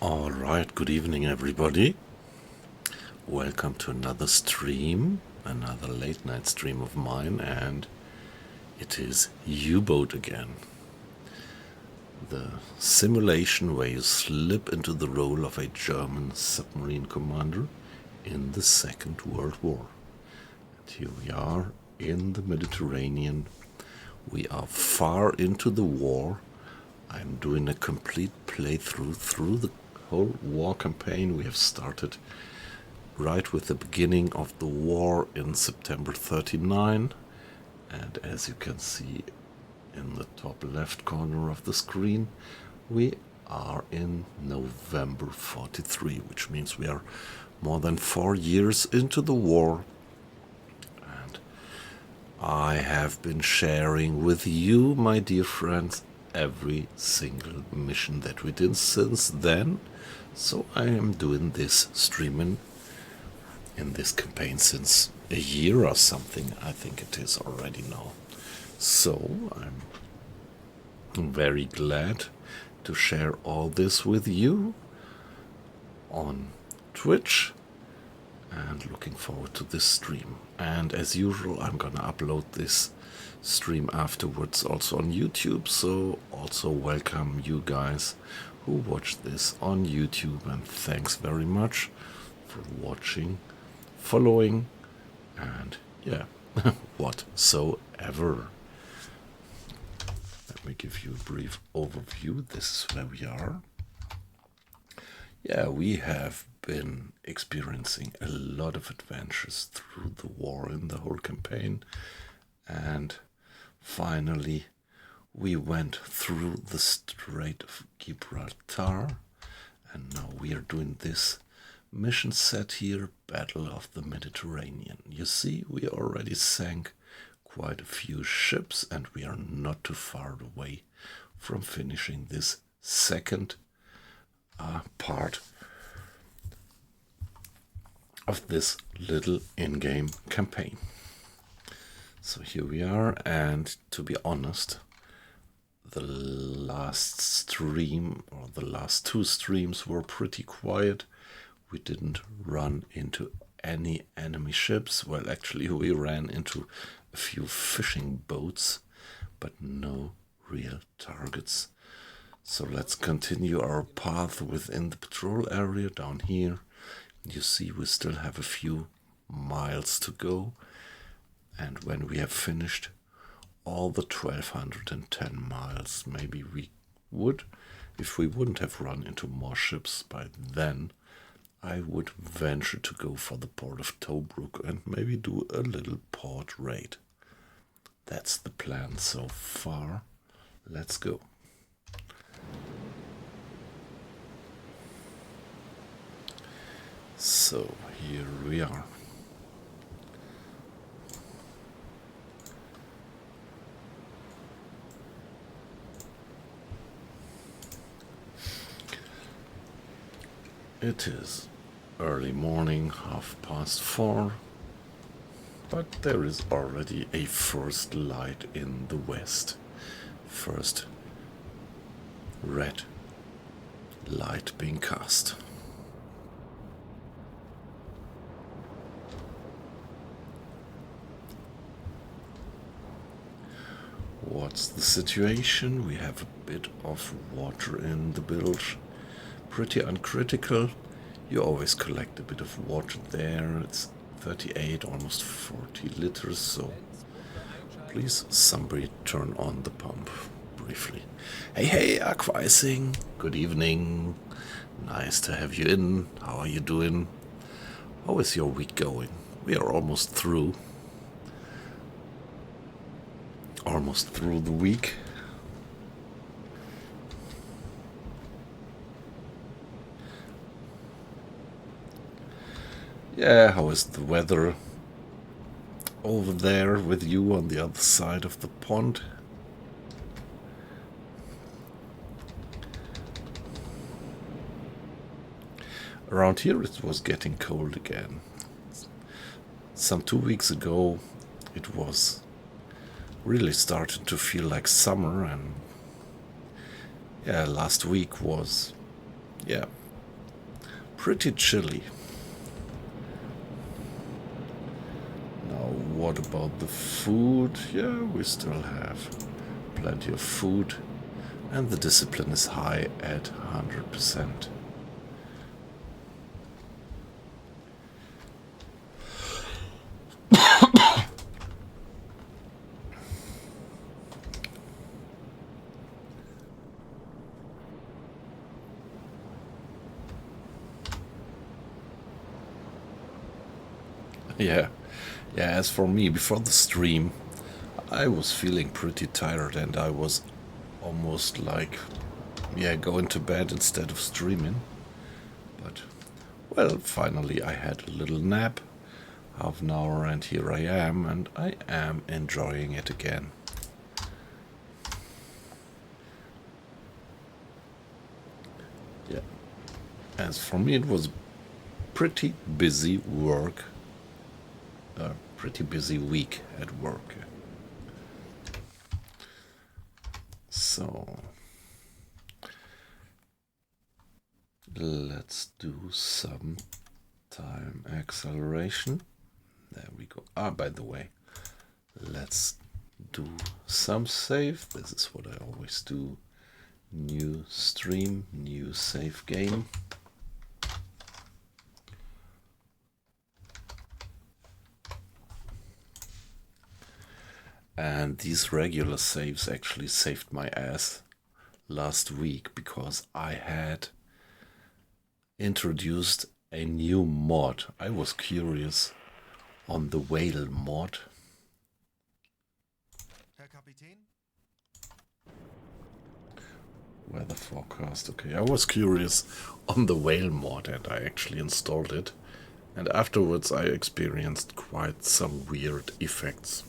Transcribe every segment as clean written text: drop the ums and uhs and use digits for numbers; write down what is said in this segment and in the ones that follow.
Alright, good evening everybody. Welcome to another stream, another late night stream of mine, and it is U-Boat again. The simulation where you slip into the role of a German submarine commander in the Second World War. And here we are in the Mediterranean. We are far into the war. I'm doing a complete playthrough through the whole war campaign. We have started right with the beginning of the war in September 39, and as you can see in the top left corner of the screen, we are in November 43, which means we are more than 4 years into the war. And I have been sharing with you, my dear friends, every single mission that we did since then. So I am doing this streaming in this campaign since a year or something, I think it is already now. So I'm very glad to share all this with you on Twitch and looking forward to this stream. And as usual, I'm gonna upload this stream afterwards also on YouTube, so also welcome you guys who watch this on YouTube, and thanks very much for watching, following, and yeah, whatsoever. Let me give you a brief overview. This is where we are. Yeah, we have been experiencing a lot of adventures through the war in the whole campaign, and finally we went through the Strait of Gibraltar, and now we are doing this mission set here, Battle of the Mediterranean. You see, we already sank quite a few ships, and we are not too far away from finishing this second part of this little in-game campaign. So here we are, and to be honest, the last stream, or the last two streams, were pretty quiet. We didn't run into any enemy ships. Well, actually we ran into a few fishing boats, but no real targets. So let's continue our path within the patrol area down here. You see, we still have a few miles to go, and when we have finished all the 1210 miles, maybe we would, if we wouldn't have run into more ships by then, I would venture to go for the port of Tobruk and maybe do a little port raid. That's the plan so far. Let's go. So here we are. It is early morning, 4:30, but there is already a first light in the west. First red light being cast. What's the situation? We have a bit of water in the bilge. Pretty uncritical. You always collect a bit of water there. It's 38, almost 40 liters, so please somebody turn on the pump briefly. Hey, Aquicing, good evening. Nice to have you in. How are you doing? How is your week going? We are almost through. Almost through the week. Yeah, how is the weather over there with you on the other side of the pond? Around here it was getting cold again. Some 2 weeks ago it was really started to feel like summer, and yeah, last week was pretty chilly. Now, what about the food? Yeah, we still have plenty of food, and the discipline is high at 100%. Yeah, as for me, before the stream, I was feeling pretty tired and I was almost like, going to bed instead of streaming. But, well, finally I had a little nap, half an hour, and here I am, and I am enjoying it again. Yeah, as for me, it was pretty busy work. Pretty busy week at work. So let's do some time acceleration. There we go. By the way, let's do some save. This is what I always do. New stream, new save game. And these regular saves actually saved my ass last week because I had introduced a new mod. I was curious on the whale mod. Herr Kapitän? Weather forecast. Okay, I was curious on the whale mod and I actually installed it. And afterwards I experienced quite some weird effects.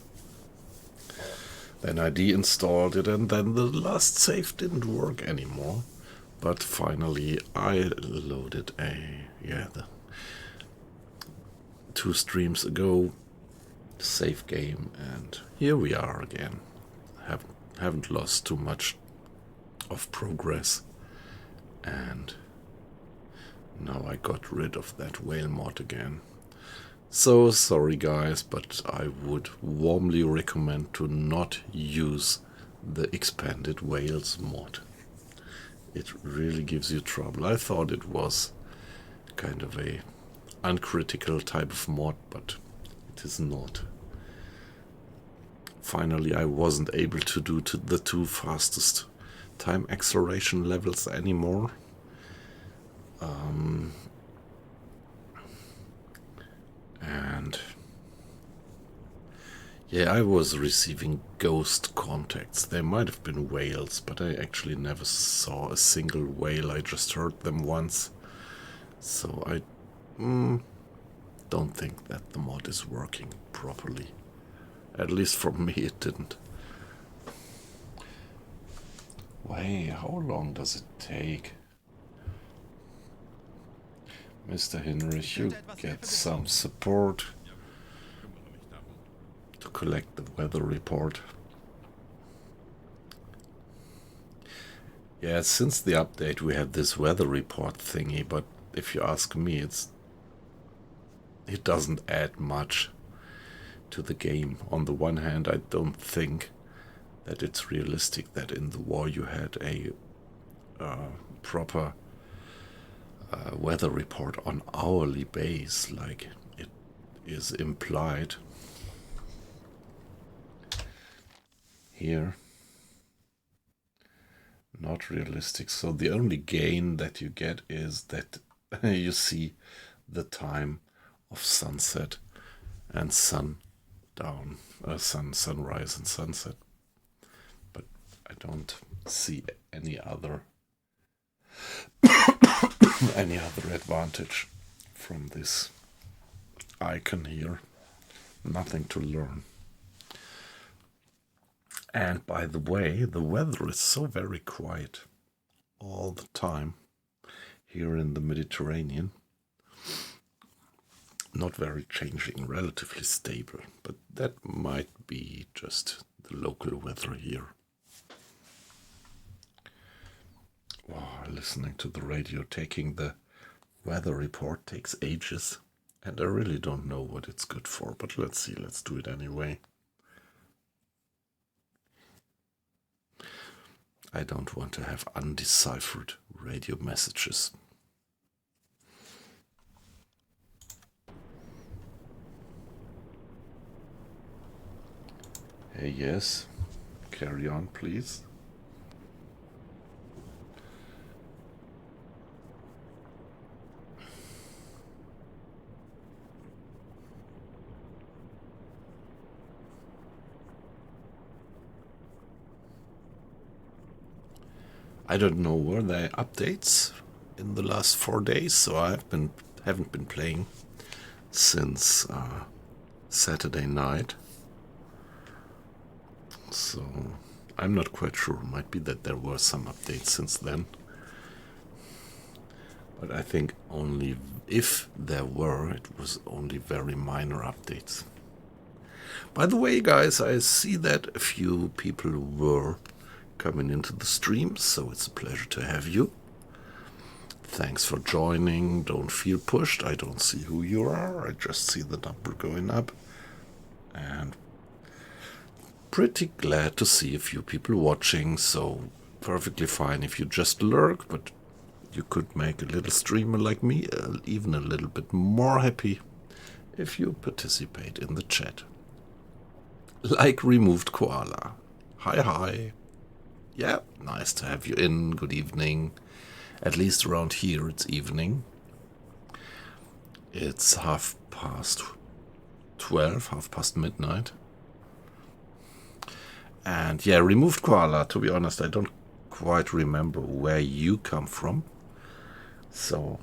Then I deinstalled it and then the last save didn't work anymore. But finally I loaded the 2 streams ago save game, and here we are again. Haven't lost too much of progress, and now I got rid of that whale mod again. So sorry guys, but I would warmly recommend to not use the expanded whales mod. It really gives you trouble. I thought it was kind of a uncritical type of mod, but it is not. Finally, I wasn't able to do the 2 fastest time acceleration levels anymore. And yeah, I was receiving ghost contacts. They might have been whales, but I actually never saw a single whale. I just heard them once. So I don't think that the mod is working properly. At least for me it didn't. Wait, how long does it take? Mr. Hinrich, you get some support to collect the weather report. Yeah, since the update we had this weather report thingy, but if you ask me, it doesn't add much to the game. On the one hand, I don't think that it's realistic that in the war you had a proper weather report on hourly base like it is implied here. Not realistic. So the only gain that you get is that you see the time of sunset and sundown, sunrise and sunset. But I don't see any other advantage from this icon here. Nothing to learn. And by the way, the weather is so very quiet all the time here in the Mediterranean. Not very changing, relatively stable, but that might be just the local weather here. Wow, listening to the radio, taking the weather report takes ages, and I really don't know what it's good for, but let's see, let's do it anyway. I don't want to have undeciphered radio messages. Hey, yes, carry on, please. I don't know, were there updates in the last 4 days? So haven't been playing since Saturday night. So I'm not quite sure. Might be that there were some updates since then. But I think only if there were, it was only very minor updates. By the way, guys, I see that a few people were coming into the stream, so it's a pleasure to have you. Thanks for joining. Don't feel pushed. I don't see who you are. I just see the number going up. And pretty glad to see a few people watching, so perfectly fine if you just lurk, but you could make a little streamer like me even a little bit more happy if you participate in the chat. Like Removed Koala. Hi, hi. Yeah, nice to have you in. Good evening. At least around here it's evening. It's 12:30, midnight. And yeah, Removed Koala, to be honest, I don't quite remember where you come from. So,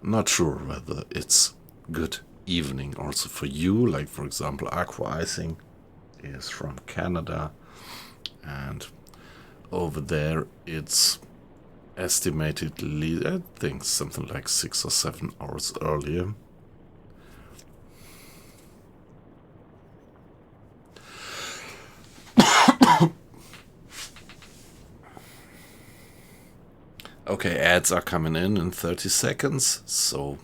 not sure whether it's good evening also for you. Like, for example, Aqua Icing is from Canada. And over there it's estimatedly, I think, something like 6 or 7 hours earlier. Okay, ads are coming in 30 seconds, so...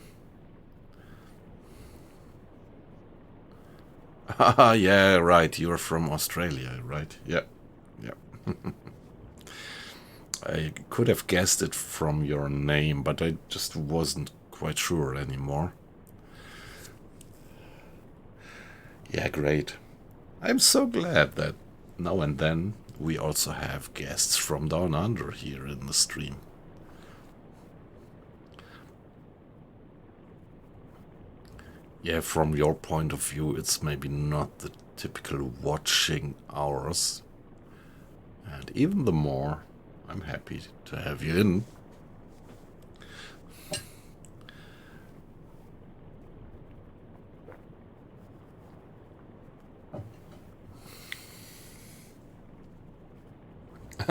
yeah, right, you're from Australia, right? Yeah, yeah. I could have guessed it from your name, but I just wasn't quite sure anymore. Yeah, great. I'm so glad that now and then we also have guests from down under here in the stream. Yeah, from your point of view, it's maybe not the typical watching hours. And even the more, I'm happy to have you in.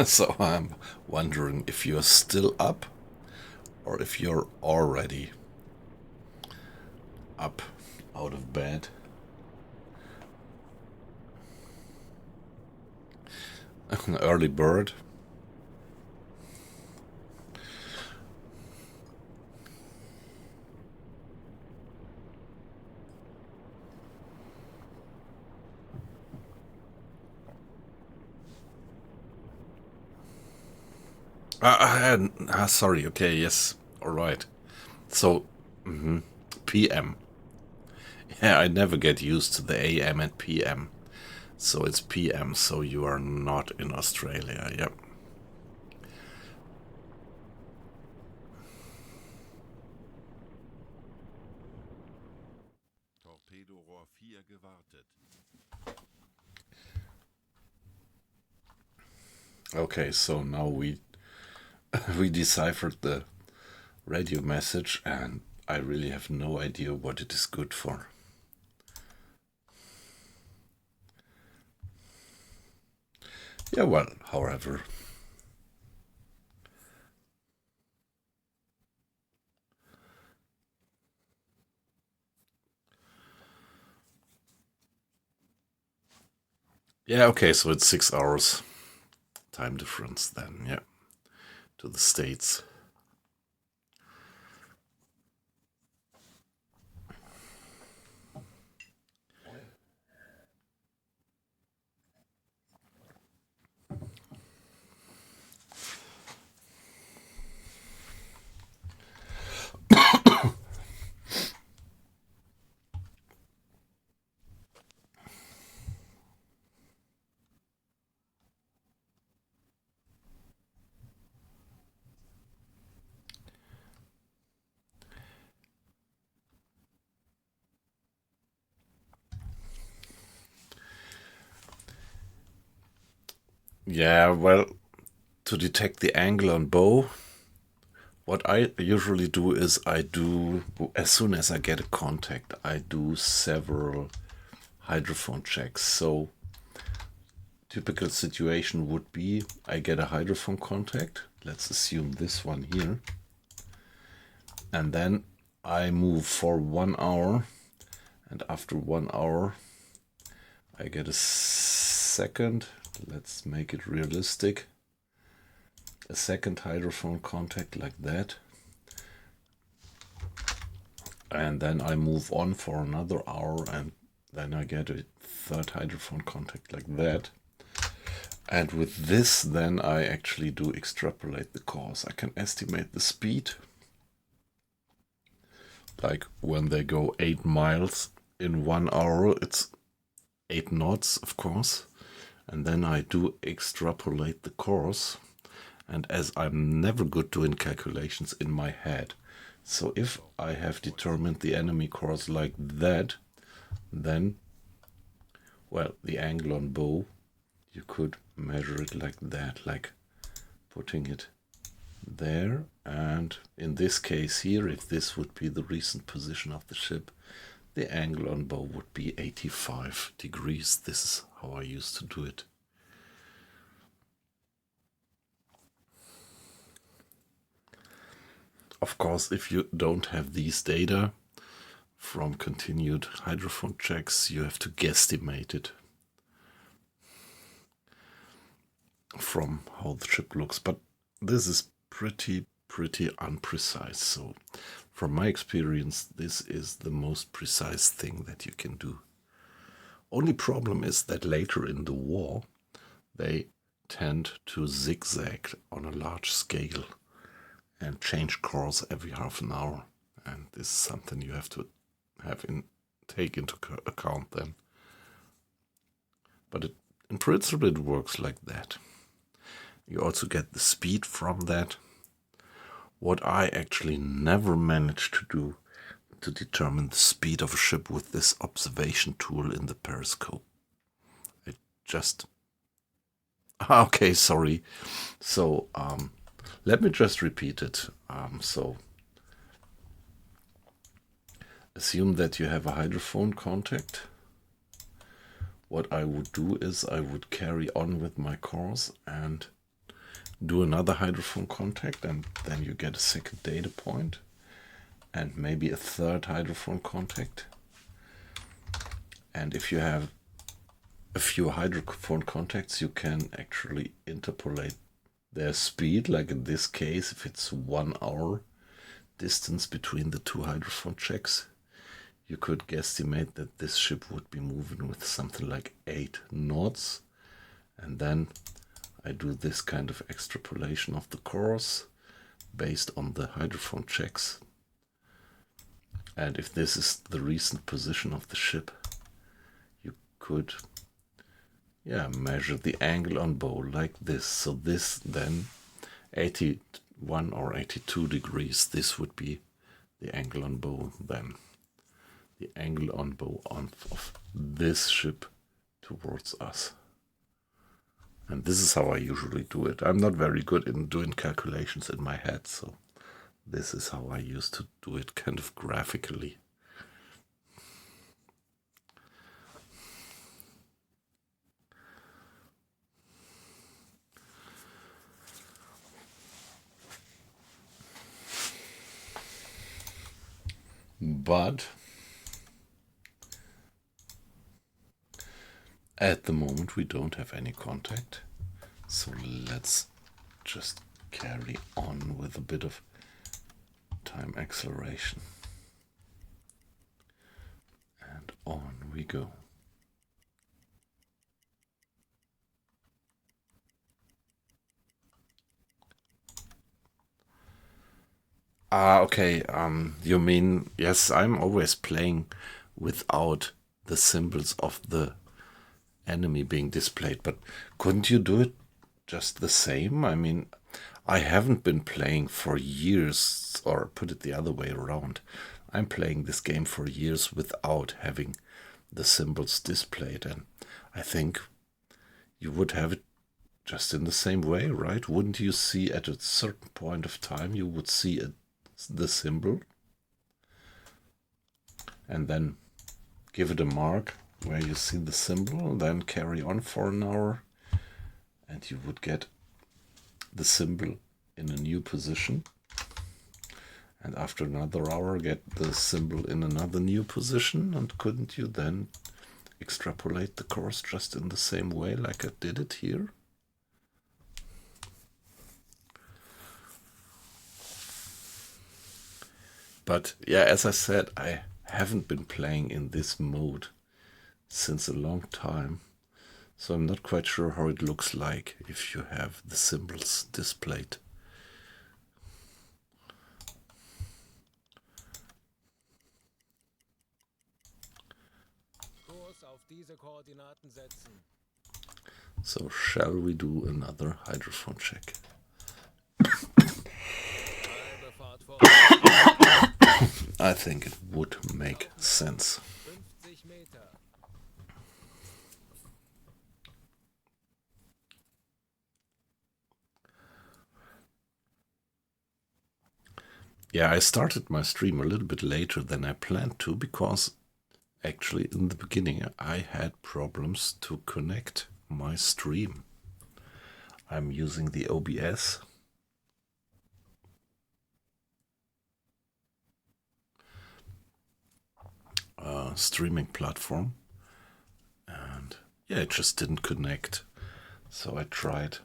So I'm wondering if you're still up or if you're already up out of bed. An early bird. Sorry, okay, yes, alright. So, PM. Yeah, I never get used to the AM and PM. So it's PM, so you are not in Australia, yep. Torpedorohr 4 gewartet. Okay, so now we deciphered the radio message, and I really have no idea what it is good for. Yeah, well, however. Yeah, okay, so it's 6 hours time difference then, yeah, to the States. Yeah, well, to detect the angle on bow, what I usually do is as soon as I get a contact, I do several hydrophone checks. So typical situation would be I get a hydrophone contact. Let's assume this one here. And then I move for 1 hour. And after 1 hour, I get a second. Let's make it realistic. A second hydrophone contact like that. And then I move on for another hour, and then I get a third hydrophone contact like that. And with this, then I actually do extrapolate the course. I can estimate the speed. Like when they go 8 miles in 1 hour, it's 8 knots, of course. And then I do extrapolate the course. And as I'm never good doing calculations in my head, so if I have determined the enemy course like that, then, well, the angle on bow, you could measure it like that, like putting it there. And in this case here, if this would be the recent position of the ship, the angle on bow would be 85 degrees. This is how I used to do it. Of course, if you don't have these data from continued hydrophone checks, you have to guesstimate it from how the ship looks. But this is pretty unprecise. So from my experience, this is the most precise thing that you can do. Only problem is that later in the war, they tend to zigzag on a large scale and change course every half an hour. And this is something you have to take into account then. But in principle, it works like that. You also get the speed from that. What I actually never managed to do to determine the speed of a ship with this observation tool in the periscope. It just... Okay, sorry. So, let me just repeat it. So, assume that you have a hydrophone contact. What I would do is I would carry on with my course and do another hydrophone contact, and then you get a second data point and maybe a third hydrophone contact. And if you have a few hydrophone contacts, you can actually interpolate their speed, like in this case, if it's 1 hour distance between the two hydrophone checks, you could guesstimate that this ship would be moving with something like 8 knots. And then I do this kind of extrapolation of the course based on the hydrophone checks. And if this is the recent position of the ship, you could measure the angle on bow like this. So this then 81 or 82 degrees, this would be the angle on bow then. The angle on bow of this ship towards us. And this is how I usually do it. I'm not very good in doing calculations in my head, so this is how I used to do it, kind of graphically. But at the moment we don't have any contact, so let's just carry on with a bit of time acceleration. And on we go. Okay, you mean, yes, I'm always playing without the symbols of the enemy being displayed, but couldn't you do it just the same? I mean, I haven't been playing for years, or put it the other way around. I'm playing this game for years without having the symbols displayed, and I think you would have it just in the same way, right? Wouldn't you see at a certain point of time, you would see the symbol and then give it a mark where you see the symbol, then carry on for an hour, and you would get the symbol in a new position, and after another hour get the symbol in another new position. And couldn't you then extrapolate the course just in the same way like I did it here? But yeah, as I said, I haven't been playing in this mode since a long time, so I'm not quite sure how it looks like if you have the symbols displayed. So shall we do another hydrophone check? I think it would make sense. Yeah, I started my stream a little bit later than I planned to, because actually in the beginning I had problems to connect my stream. I'm using the OBS. Streaming platform, and yeah, it just didn't connect. So I tried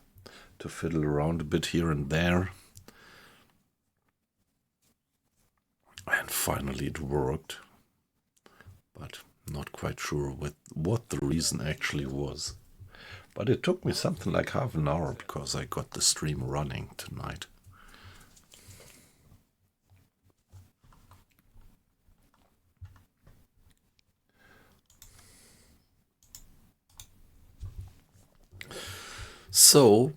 to fiddle around a bit here and there, and finally it worked, but not quite sure what the reason actually was. But it took me something like half an hour because I got the stream running tonight. So,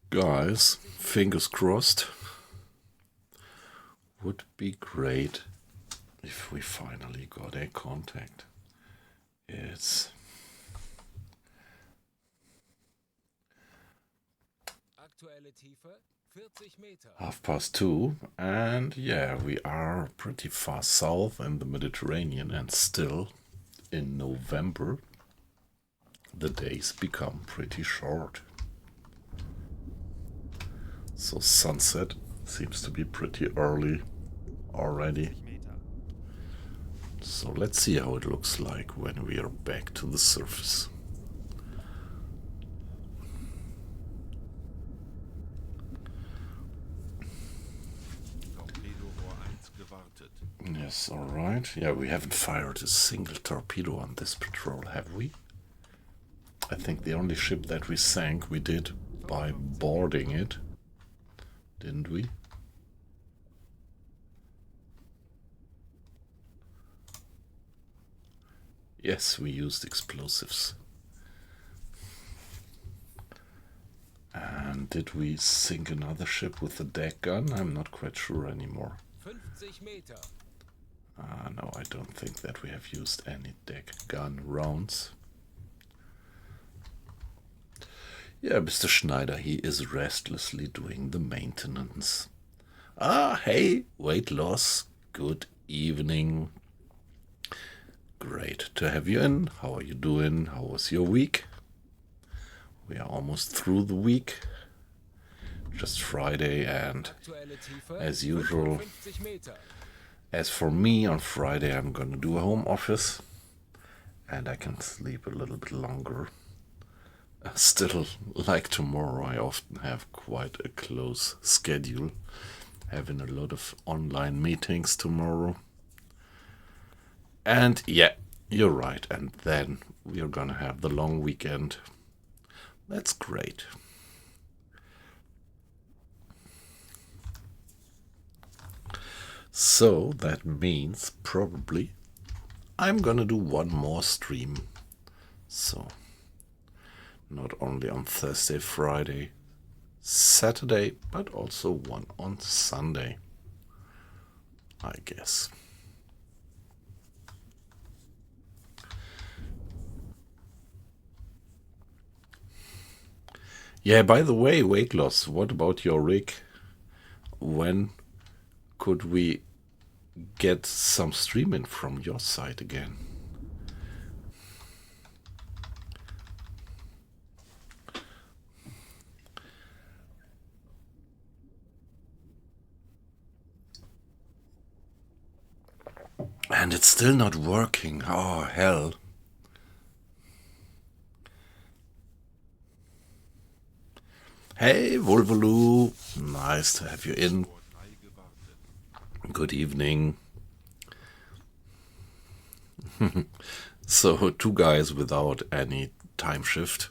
guys, fingers crossed. Would be great if we finally got a contact. It's 2:30, and yeah, we are pretty far south in the Mediterranean, and still in November the days become pretty short. So sunset seems to be pretty early already. So let's see how it looks like when we are back to the surface. Yes, alright. Yeah, we haven't fired a single torpedo on this patrol, have we? I think the only ship that we sank, we did by boarding it, didn't we? Yes, we used explosives. And did we sink another ship with a deck gun? I'm not quite sure anymore. No, I don't think that we have used any deck gun rounds. Yeah, Mr. Schneider, he is restlessly doing the maintenance. Ah, hey, weight loss. Good evening. Great to have you in. How are you doing? How was your week? We are almost through the week. Just Friday, and as usual, as for me, on Friday I'm gonna do a home office, and I can sleep a little bit longer. Still, like tomorrow, I often have quite a close schedule, having a lot of online meetings tomorrow. And yeah, you're right, and then we are gonna have the long weekend. That's great. So that means probably I'm gonna do one more stream. So not only on Thursday, Friday, Saturday, but also one on Sunday, I guess. Yeah, by the way, weight loss, what about your rig? When could we get some streaming from your side again? And it's still not working. Oh, hell. Hey, Volvoloo. Nice to have you in. Good evening. So, two guys without any time shift.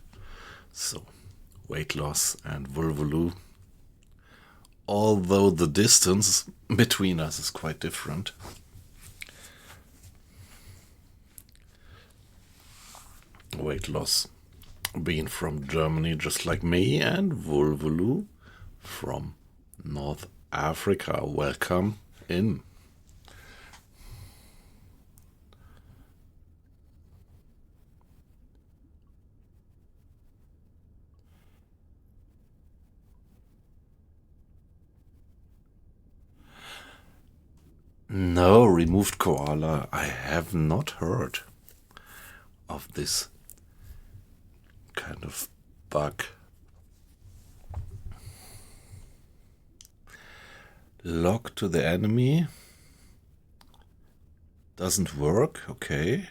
So, weight loss and Volvoloo. Although the distance between us is quite different. Weight loss being from Germany just like me, and Volvoloo from North Africa. Welcome in. No, removed koala. I have not heard of this kind of bug. Lock to the enemy doesn't work. Okay.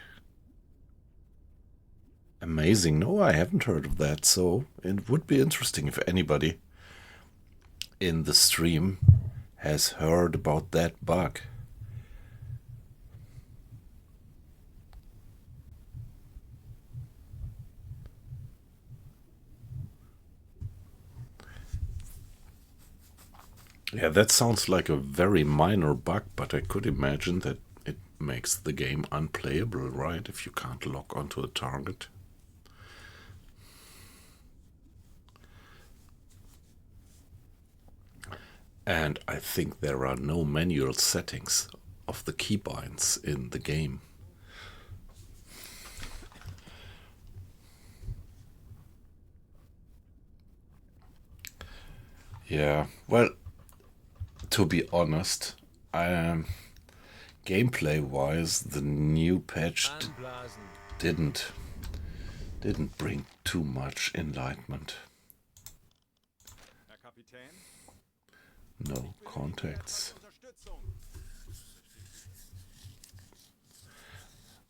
Amazing. No, I haven't heard of that. So it would be interesting if anybody in the stream has heard about that bug. Yeah, that sounds like a very minor bug, but I could imagine that it makes the game unplayable, right? If you can't lock onto a target. And I think there are no manual settings of the keybinds in the game. Yeah, well, to be honest, gameplay-wise, the new patch didn't bring too much enlightenment. No contacts.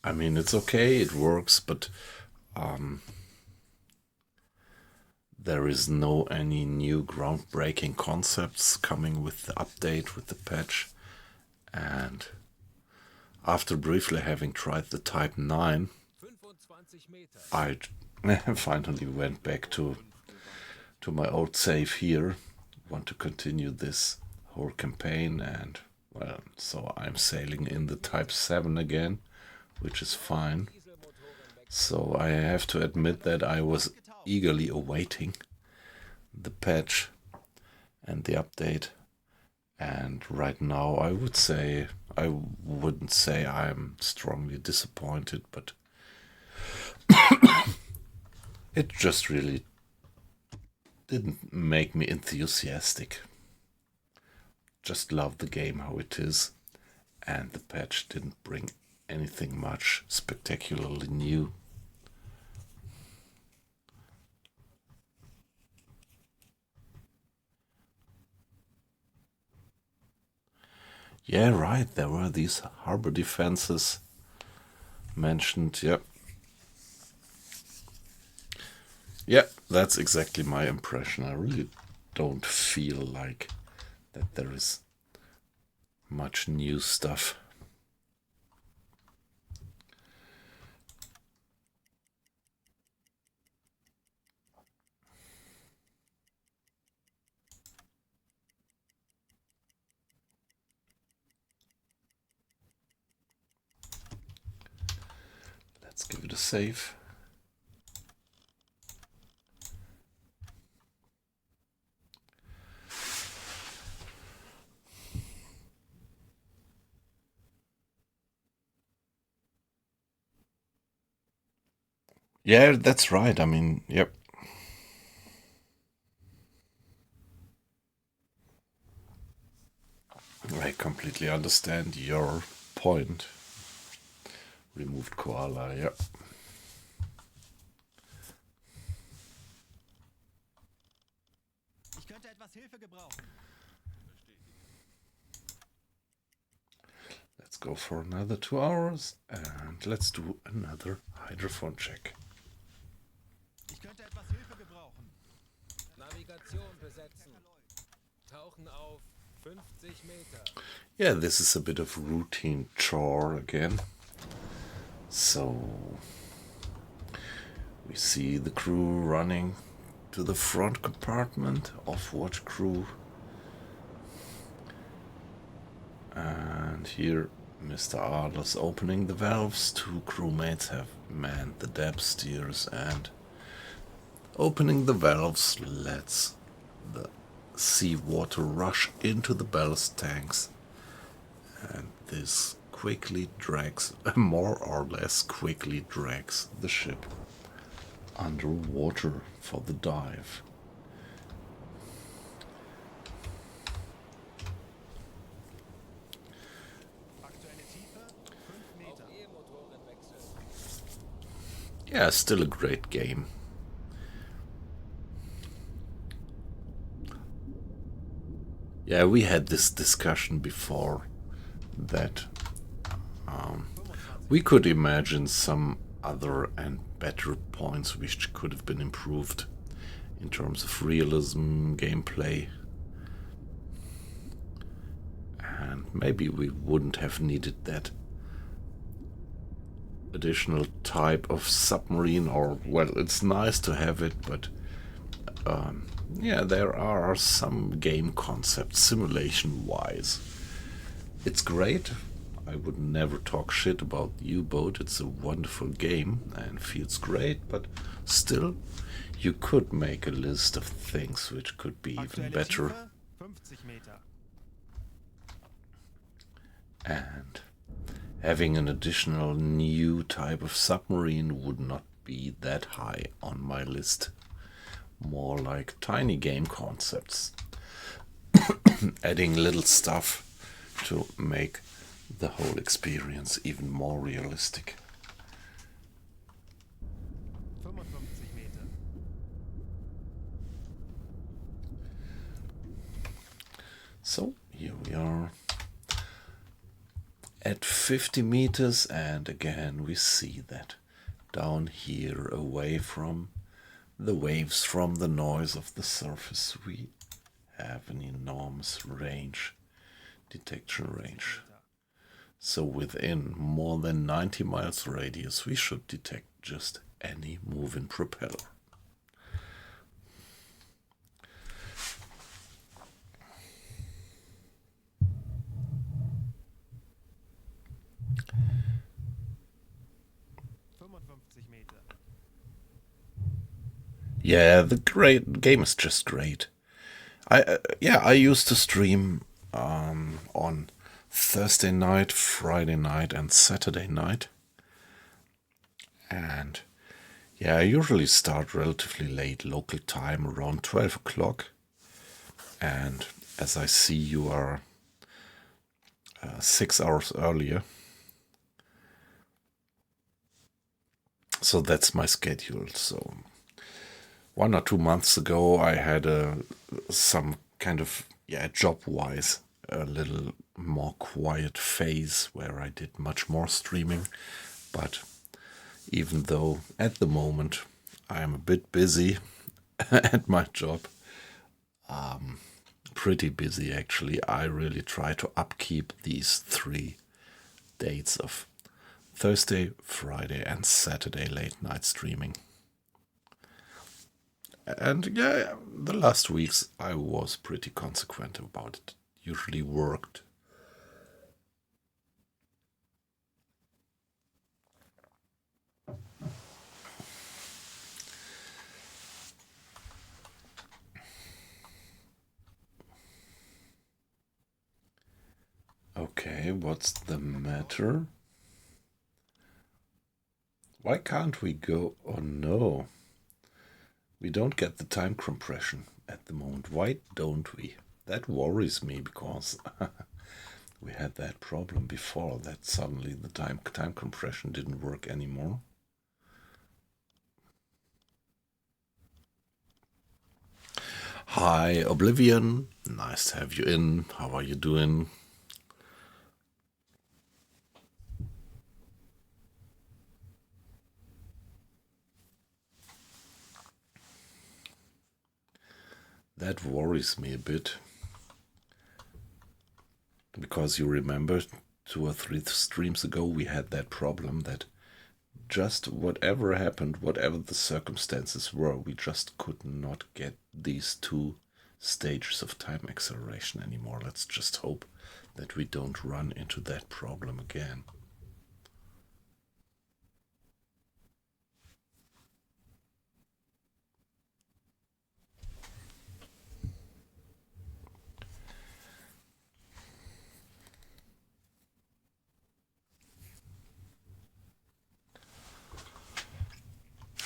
I mean, it's okay, it works, but there is no any new groundbreaking concepts coming with the update, with the patch. And after briefly having tried the Type 9, I finally went back to my old save here. Want to continue this whole campaign, and well, so I'm sailing in the Type 7 again, which is fine. So I have to admit that I was eagerly awaiting the patch and the update. And right now I wouldn't say I'm strongly disappointed, but it just really didn't make me enthusiastic. Just love the game how it is, and the patch didn't bring anything much spectacularly new. Yeah, right, there were these harbor defenses mentioned. Yep. Yeah, that's exactly my impression. I really don't feel like that there is much new stuff. Let's give it a save. Yeah, that's right. I mean, yep. I completely understand your point. Removed koala, yeah. Ich könnte etwas Hilfe gebrauchen. Let's go for another 2 hours and let's do another hydrophone check. Ich könnte etwas Hilfe gebrauchen. Navigation besetzen. Tauchen auf 50 Meter. Yeah, this is a bit of routine chore again. So we see the crew running to the front compartment, off-watch crew. And here Mr. Adler's opening the valves. 2 crewmates have manned the depth steers, and opening the valves lets the seawater rush into the ballast tanks, and this quickly drags, more or less quickly drags the ship underwater for the dive. Aktuelle Tiefe 5 Meter. E-Motorenwechsel. Yeah, still a great game. Yeah, we had this discussion before that we could imagine some other and better points which could have been improved in terms of realism, gameplay, and maybe we wouldn't have needed that additional type of submarine, or, well, it's nice to have it, but yeah, there are some game concepts simulation-wise. It's great. I would never talk shit about U-Boat. It's a wonderful game and feels great, but still, you could make a list of things which could be even Aktuelle better. Tiefe 50 Meter. And having an additional new type of submarine would not be that high on my list. More like tiny game concepts. Adding little stuff to make the whole experience even more realistic. 55 Meter. So here we are at 50 meters, and again we see that down here, away from the waves, from the noise of the surface, we have an enormous range, detection range. So within more than 90 miles radius, we should detect just any moving propeller. Meter. Yeah, the game is just great. I used to stream on Thursday night, Friday night, and Saturday night. And yeah, I usually start relatively late local time, around 12 o'clock. And as I see, you are 6 hours earlier. So that's my schedule. So 1 or 2 months ago, I had some kind of, job-wise, a little more quiet phase where I did much more streaming. But even though at the moment I am a bit busy at my job, pretty busy actually, I really try to upkeep these 3 dates of Thursday, Friday, and Saturday late night streaming. And yeah, the last weeks I was pretty consequent about it. Usually worked. Okay, what's the matter? Why can't we go? Oh no. We don't get the time compression at the moment. Why don't we? That worries me because We had that problem before, that suddenly the time compression didn't work anymore. Hi Oblivion, nice to have you in. How are you doing? That worries me a bit, because you remember 2 or 3 streams ago we had that problem that just whatever happened, whatever the circumstances were, we just could not get these 2 stages of time acceleration anymore. Let's just hope that we don't run into that problem again.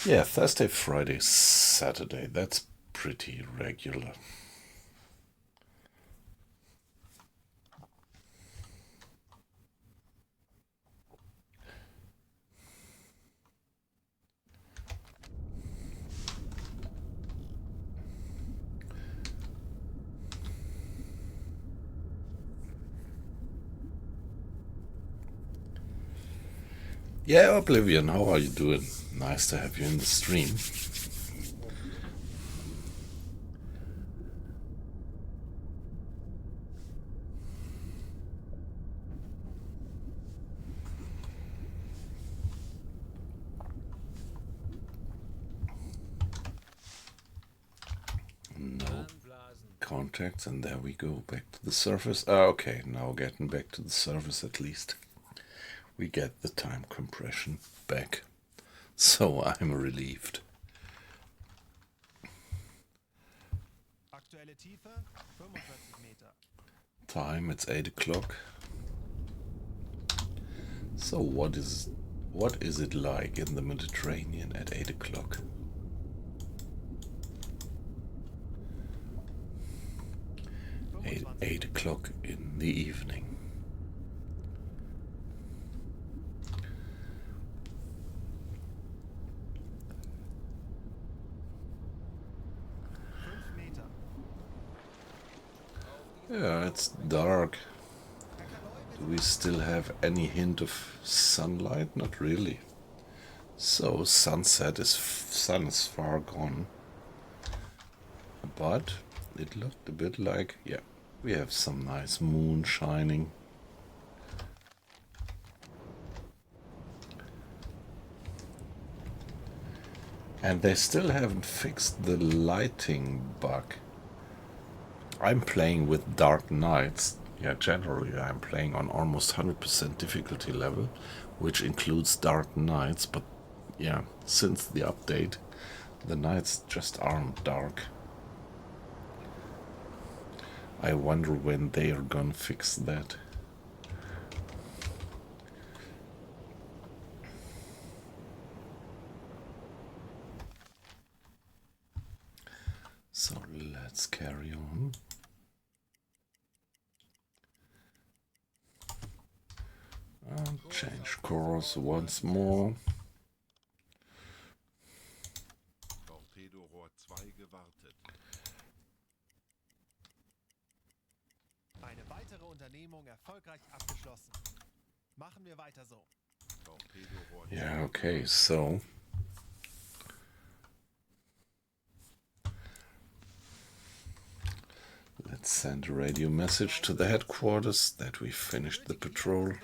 Yeah, Thursday, Friday, Saturday, that's pretty regular. Yeah, Oblivion, how are you doing? Nice to have you in the stream. No contacts, and there we go, back to the surface. Okay, now getting back to the surface at least. We get the time compression back. So I'm relieved. Aktuelle Tiefe 45 Meter. Time, it's 8 o'clock. So what is it like in the Mediterranean at 8 o'clock? 8 o'clock in the evening. Yeah, it's dark. Do we still have any hint of sunlight? Not really. So sun is far gone. But it looked a bit like, yeah, we have some nice moon shining. And they still haven't fixed the lighting bug. I'm playing with Dark Nights. Yeah, generally I'm playing on almost 100% difficulty level, which includes Dark Nights, but yeah, since the update, the nights just aren't dark. I wonder when they are gonna fix that. So let's carry on. And change course once more. Torpedorohr 2 gewartet. Eine weitere Unternehmung erfolgreich abgeschlossen. Machen wir weiter so. Yeah, okay, so let's send a radio message to the headquarters that we finished the patrol.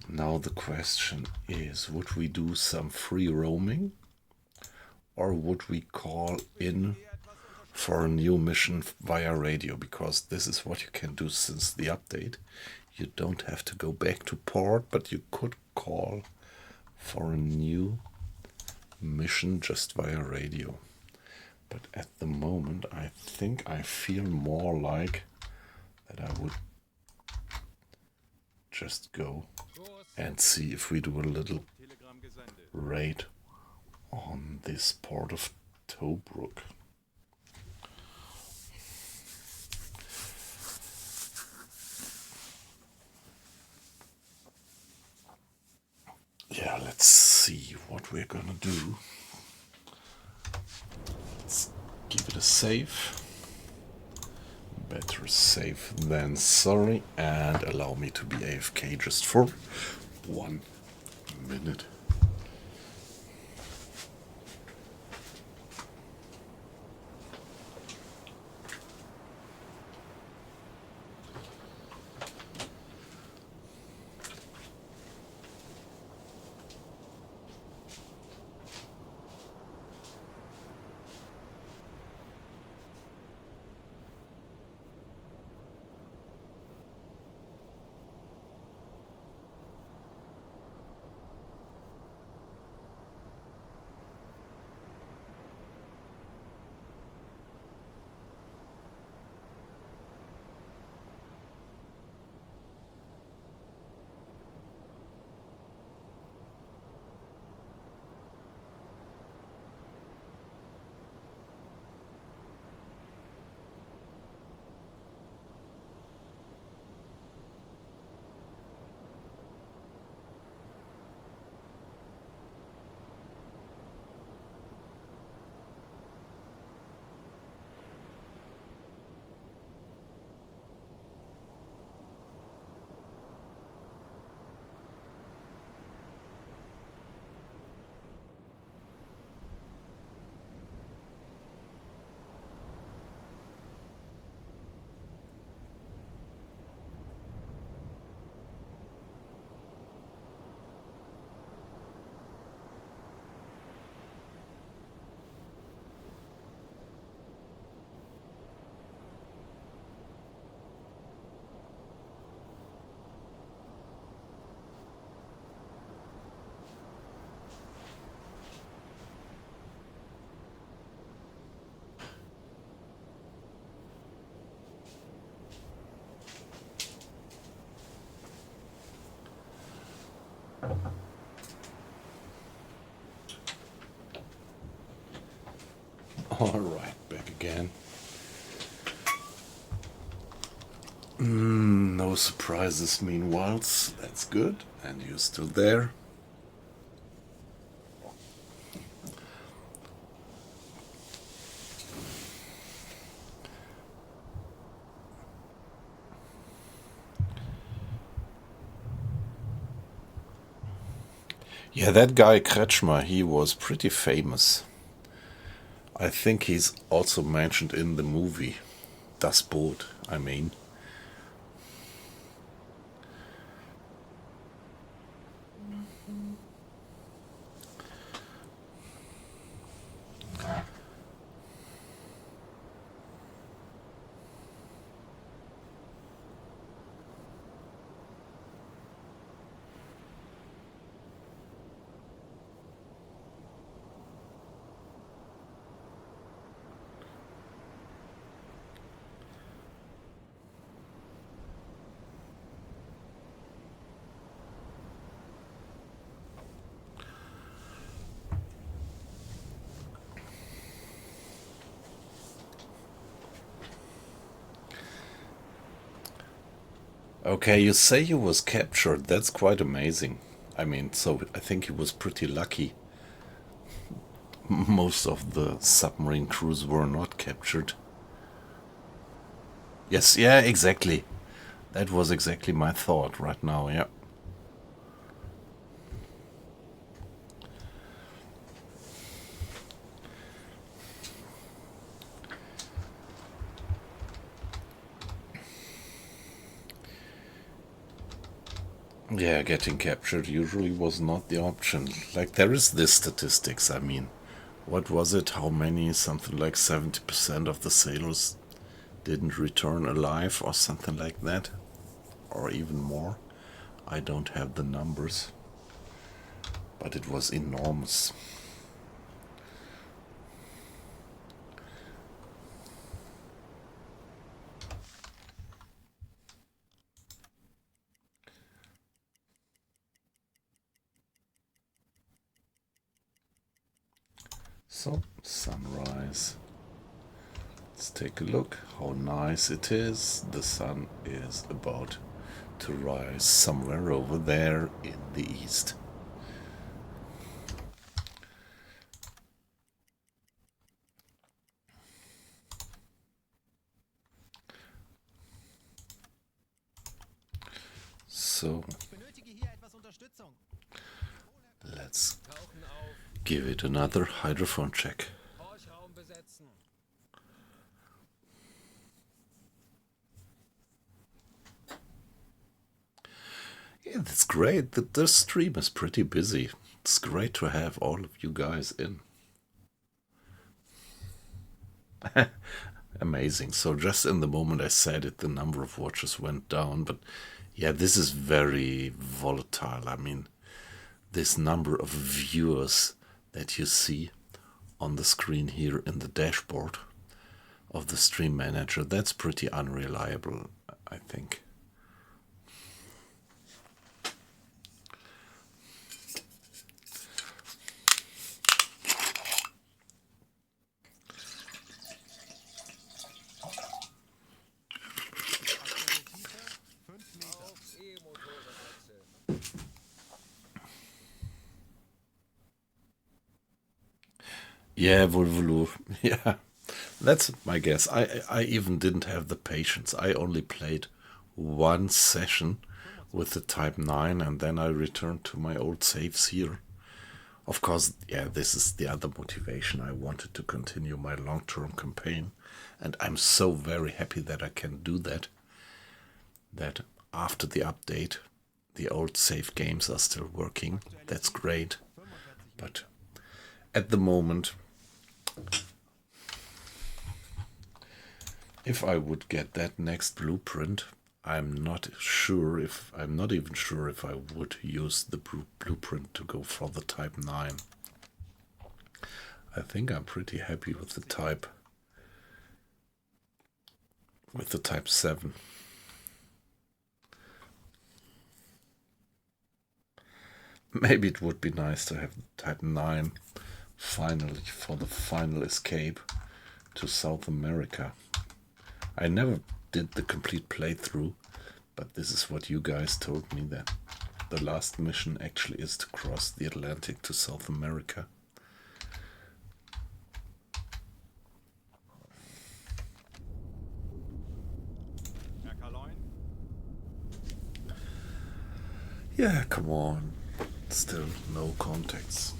Now the question is, would we do some free roaming, or would we call in for a new mission via radio? Because this is what you can do since the update. You don't have to go back to port, but you could call for a new mission just via radio. But at the moment I think I feel more like that I would just go and see if we do a little raid on this port of Tobruk. we're gonna do, let's give it a save. Better safe than sorry, and allow me to be AFK just for 1 minute. Alright, back again. No surprises meanwhile, that's good. And you're still there. Yeah, that guy Kretschmer, he was pretty famous. I think he's also mentioned in the movie. Das Boot, I mean. Okay, you say he was captured. That's quite amazing. I mean, so I think he was pretty lucky. Most of the submarine crews were not captured. Yes, yeah, exactly. That was exactly my thought right now, yeah. Yeah, getting captured usually was not the option. Like, there is this statistics, I mean. What was it? How many? Something like 70% of the sailors didn't return alive or something like that. Or even more. I don't have the numbers. But it was enormous. So, sunrise. Let's take a look how nice it is. The sun is about to rise somewhere over there in the east. so Ich benötige hier etwas Unterstützung. let's Tauchen auf. give it another hydrophone check. Horchraum besetzen. Yeah, that's great. The stream is pretty busy. It's great to have all of you guys in. Amazing. So just in the moment I said it, the number of watches went down. But yeah, this is very volatile. I mean, this number of viewers that you see on the screen here in the dashboard of the stream manager, that's pretty unreliable, I think. Auf E-Motoren wechseln. Yeah, Volvolo. Yeah, that's my guess. I even didn't have the patience. I only played one session with the Type 9 and then I returned to my old saves here. Of course, yeah, this is the other motivation. I wanted to continue my long-term campaign and I'm so very happy that I can do that. That after the update, the old save games are still working. That's great. But at the moment, if I would get that next blueprint, I'm not even sure if I would use the blueprint to go for the Type 9. I think I'm pretty happy with the Type 7. Maybe it would be nice to have the Type 9 finally for the final escape to South America. I never did the complete playthrough, but this is what you guys told me, that the last mission actually is to cross the Atlantic to South America. Yeah, come on. Still no contacts.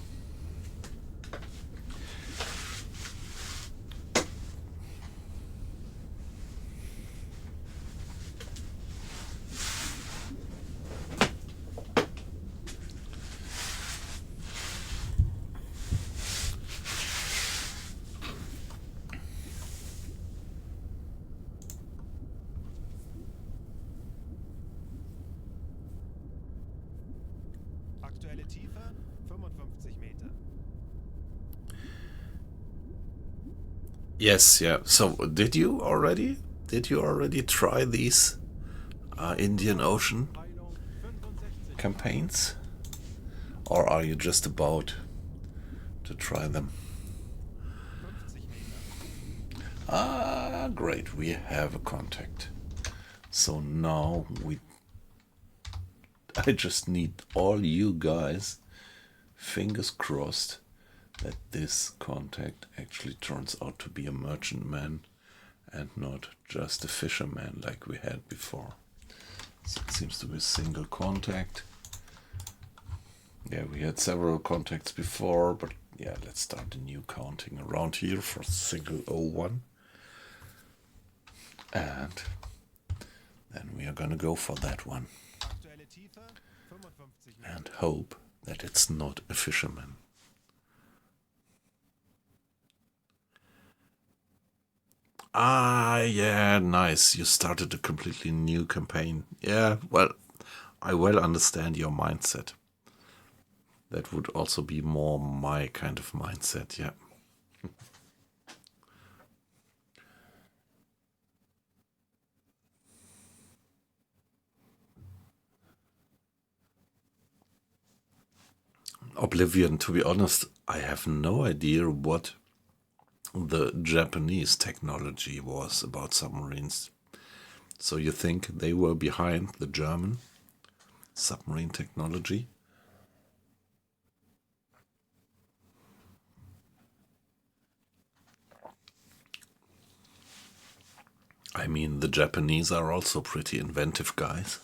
Aktuelle Tiefe 55 Meter. Yes, yeah. So did you already try these Indian Ocean Heilung 65. campaigns? Or are you just about to try them? 50 Meter. Ah, great. We have a contact. So now I just need all you guys, fingers crossed, that this contact actually turns out to be a merchantman and not just a fisherman like we had before. So it seems to be a single contact. Yeah, we had several contacts before, but yeah, let's start a new counting around here for single 01. And then we are gonna go for that one Aktuelle Tiefe 55 Meter. and hope that it's not a fisherman. Ah, yeah, nice. You started a completely new campaign. Yeah, well, I well understand your mindset. That would also be more my kind of mindset, yeah. Oblivion, to be honest, I have no idea what the Japanese technology was about submarines. So you think they were behind the German submarine technology? I mean, the Japanese are also pretty inventive guys.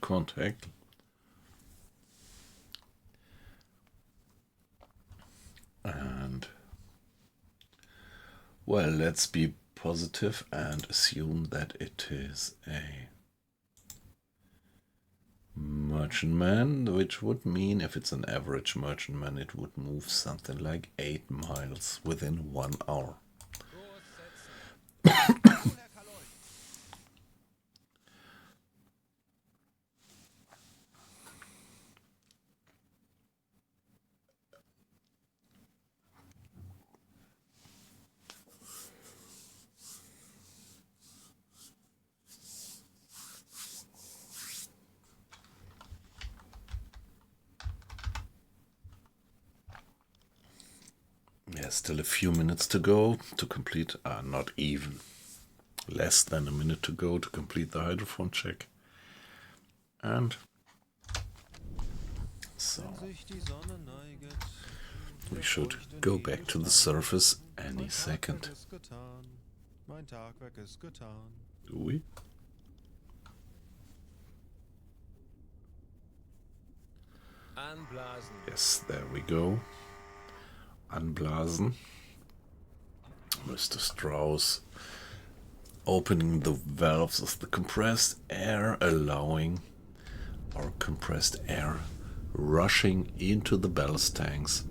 contact. And well, let's be positive and assume that it is a merchantman, which would mean if it's an average merchantman, it would move something like 8 miles within 1 hour. Kurs setzen. Jawohl, Herr Kaloi. Yeah, still a few minutes to go to complete, not even, less than a minute to go to complete the hydrophone check. And so Wenn sich die Sonne neiget, we der should feuchte go Nebel back to the steiget. surface any Mein second. Tagwerk ist getan. Mein Tagwerk ist getan. Do we? Anblasen. Yes, there we go. Unblasen. Mr. Strauss opening the valves of the compressed air, allowing our compressed air rushing into the ballast tanks,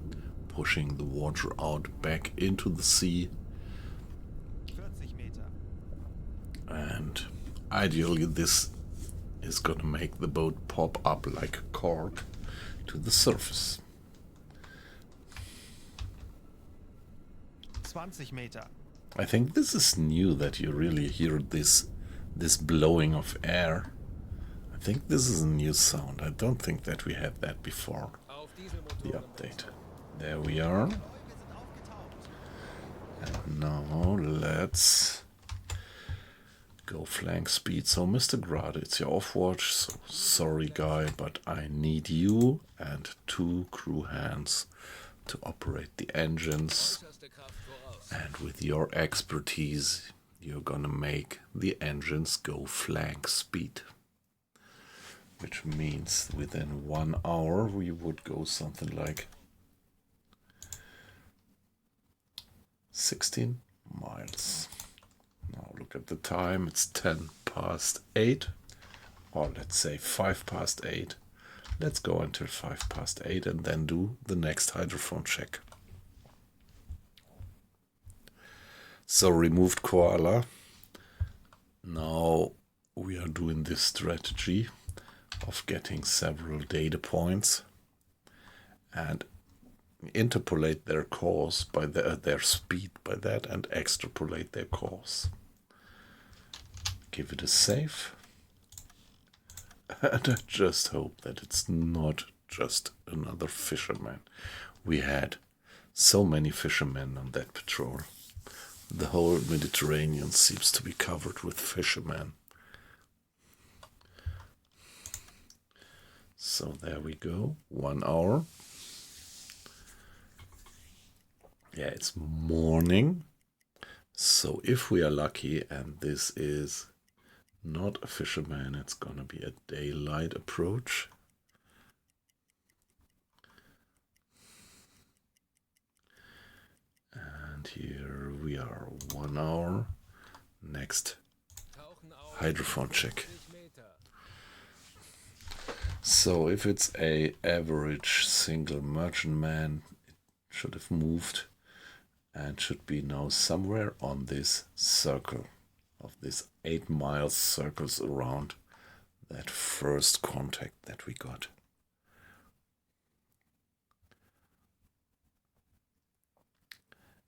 pushing the water out back into the sea, 40 Meter. and ideally this is gonna make the boat pop up like a cork to the surface. 20 Meter. I think this is new that you really hear this blowing of air. I think this is a new sound. I don't think that we had that before. Auf The Dieselmotoren update. wechseln. There we are. Kaloi, wir sind aufgetaucht. And now let's go flank speed. So Mr. Grade, it's your off watch. So sorry guy, but I need you and 2 crew hands to operate the engines. Äußerste Kraft voraus. And with your expertise, you're gonna make the engines go flank speed. Which means within 1 hour we would go something like 16 miles. Now look at the time, it's 10 past 8, or let's say 5 past 8. Let's go until 5 past 8 and then do the next hydrophone check. So removed koala. Now we are doing this strategy of getting several data points and interpolate their course by their speed by that and extrapolate their course. Give it a save. And I just hope that it's not just another fisherman. We had so many fishermen on that patrol. The whole Mediterranean seems to be covered with fishermen. So there we go, 1 hour. Yeah, it's morning. So if we are lucky and this is not a fisherman, it's gonna be a daylight approach. And here we are, 1 hour. Next Tauchen auf. hydrophone check. 50 Meter. So if it's a average single merchantman, it should have moved and should be now somewhere on this circle of this 8 miles circles around that first contact that we got.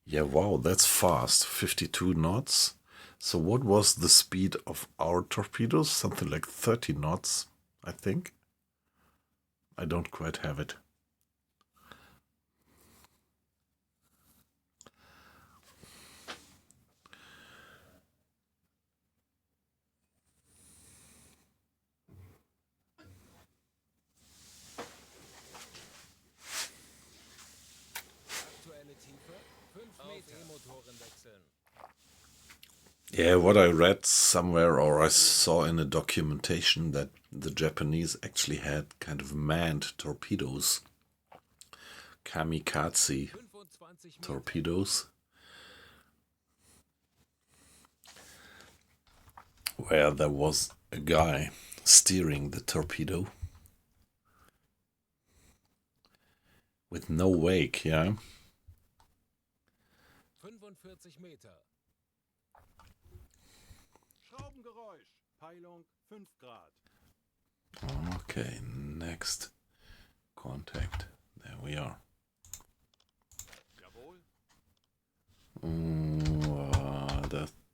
Yeah, wow, that's fast, 52 knots. So what was the speed of our torpedoes? Something like 30 knots, I think. I don't quite have it. Aktuelle Tiefe 5 Meter. Auf E-Motoren wechseln. Yeah, what I read somewhere or I saw in a documentation that the Japanese actually had kind of manned torpedoes, kamikaze 25 Meter. torpedoes, where there was a guy steering the torpedo with no wake, yeah? 45 Meter. Schraubengeräusch. Peilung 5 Grad. Okay, next contact. There we are. Jawohl.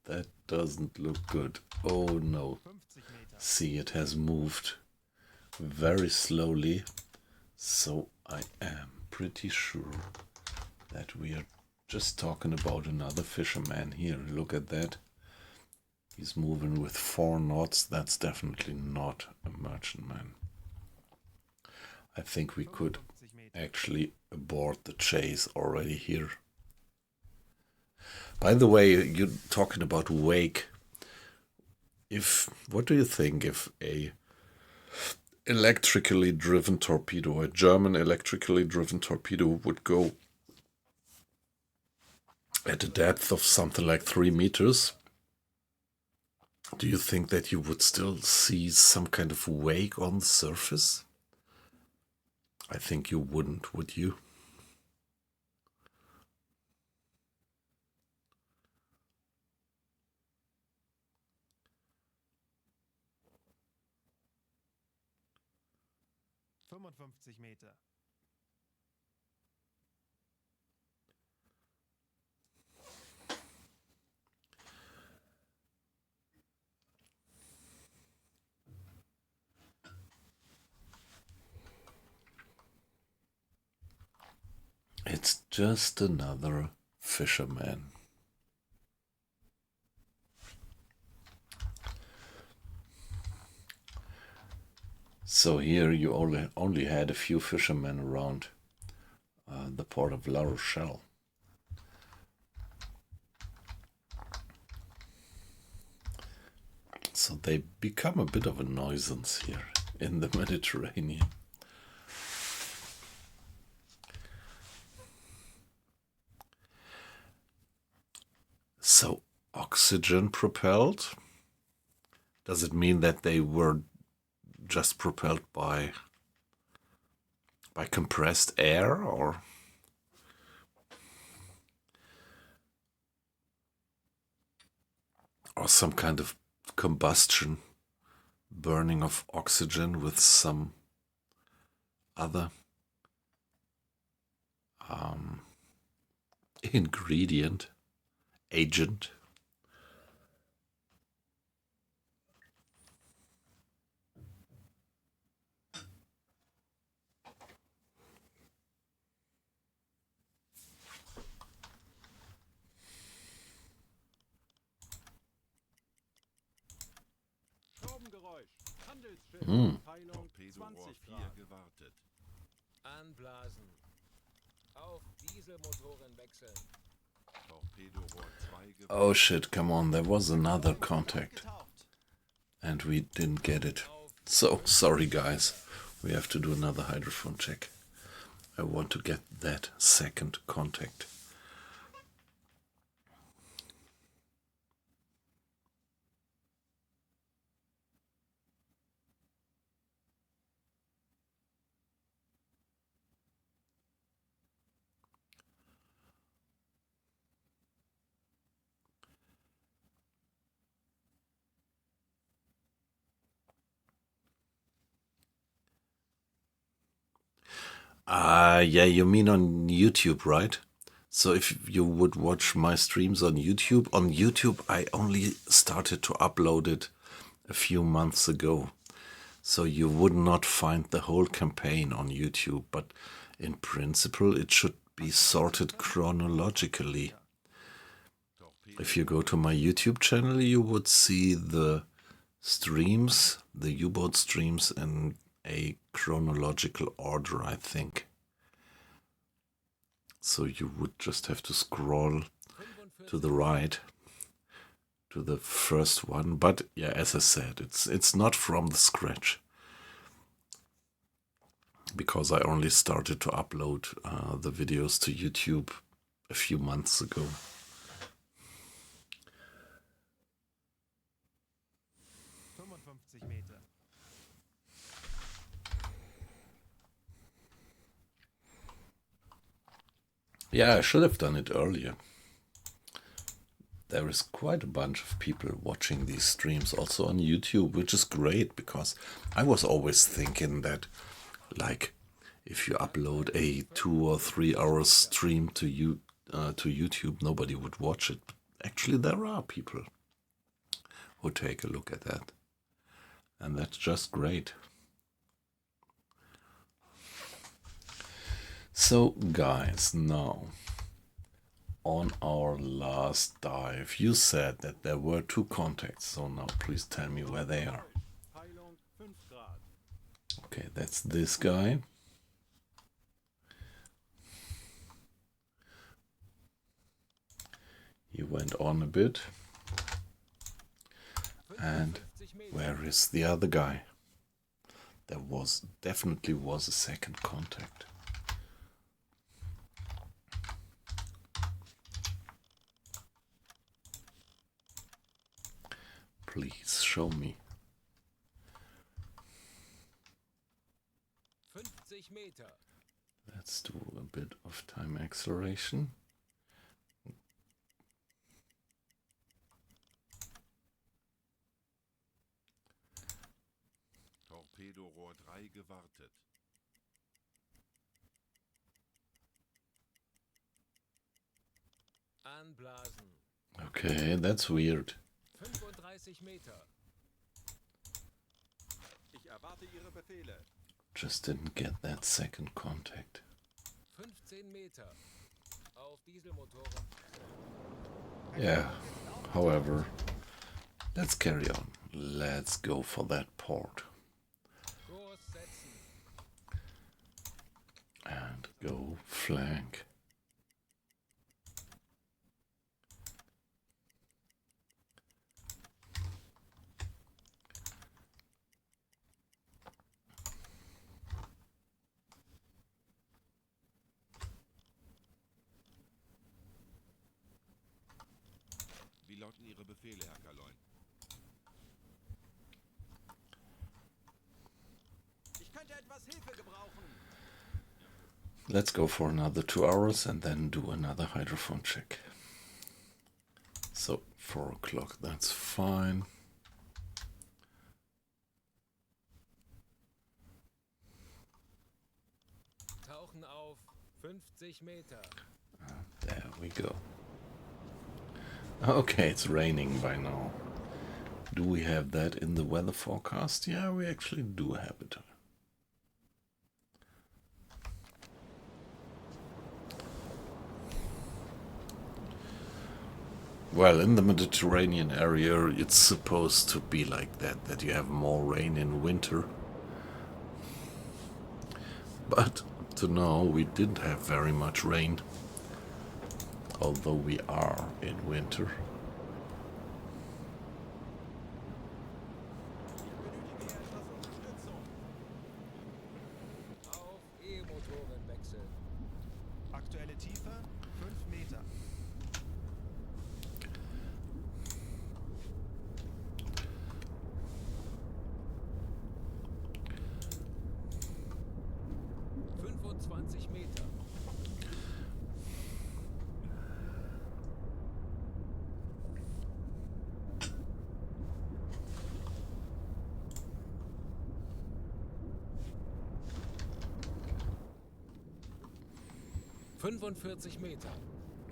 That doesn't look good. Oh no. 50 Meter. See, it has moved very slowly, so I am pretty sure that we are just talking about another fisherman here. Look at that. He's moving with 4 knots. That's definitely not a merchantman. I think we could 55 Meter. actually abort the chase already here. By the way, you're talking about wake. What do you think if a electrically driven torpedo, a German electrically driven torpedo, would go at a depth of something like 3 meters? Do you think that you would still see some kind of wake on the surface? I think you wouldn't, would you? Meter. It's just another fisherman. So here you only had a few fishermen around the port of La Rochelle. So they become a bit of a nuisance here in the Mediterranean. So oxygen propelled? Does it mean that they were just propelled by compressed air, or some kind of combustion, burning of oxygen with some other ingredient, agent? Schraubengeräusch. Handelsschiff. Peilung 20 Grad. gewartet. Anblasen. Auf Dieselmotoren wechseln. Torpedorohr 2 gewartet. Oh shit, come on, there was another contact Getaucht. and we didn't get it. So, sorry guys, we have to do another hydrophone check. I want to get that second contact. Yeah, you mean on YouTube, right? So if you would watch my streams on YouTube I only started to upload it a few months ago. So you would not find the whole campaign on YouTube, but in principle it should be sorted chronologically. If you go to my YouTube channel, you would see the streams, the U-boat streams in a chronological order, I think. So you would just have to scroll to the right to the first one. But yeah, as I said, it's not from the scratch, because I only started to upload the videos to YouTube a few months ago. Meter. Yeah, I should have done it earlier. There is quite a bunch of people watching these streams also on YouTube, which is great, because I was always thinking that, like, if you upload a 2 or 3 hour stream to YouTube, nobody would watch it. But actually, there are people who take a look at that, and that's just great. So, guys, now on our last dive, you said that there were 2 contacts. So now, please tell me where they are. Okay, that's this guy. He went on a bit. And where is the other guy? There definitely was a second contact. Please show me. 50 Meter. Let's do a bit of time acceleration. Torpedorohr 3 gewartet. Anblasen. Okay, that's weird. 35 Meter. Ich erwarte Ihre Befehle. Just didn't get that second contact. 15 Meter. Auf Dieselmotoren. Yeah, however, let's carry on. Let's go for that port. Kurs setzen. And go flank. Wie lauten Ihre Befehle, Herr Kaloin? Ich könnte etwas Hilfe gebrauchen. Let's go for another 2 hours and then do another hydrophone check. So 4 o'clock, that's fine. Tauchen auf 50 Meter. There we go. Okay, it's raining by now. Do we have that in the weather forecast? Yeah, we actually do have it. Well, in the Mediterranean area, it's supposed to be like that you have more rain in winter. But to now, we didn't have very much rain, although we are in winter. Auf E-Motoren wechseln. Aktuelle Tiefe 5 Meter. Meter. Meter.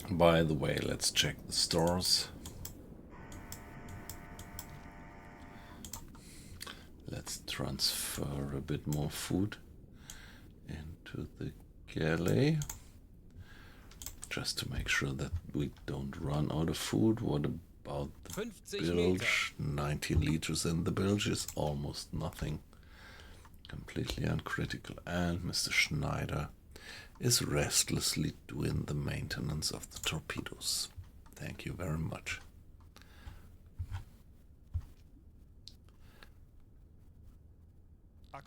By the way, let's check the stores. Let's transfer a bit more food into the galley, just to make sure that we don't run out of food. What about the bilge? 19 liters in the bilge is almost nothing. Completely uncritical. And Mr. Schneider is restlessly doing the maintenance of the torpedoes. Thank you very much.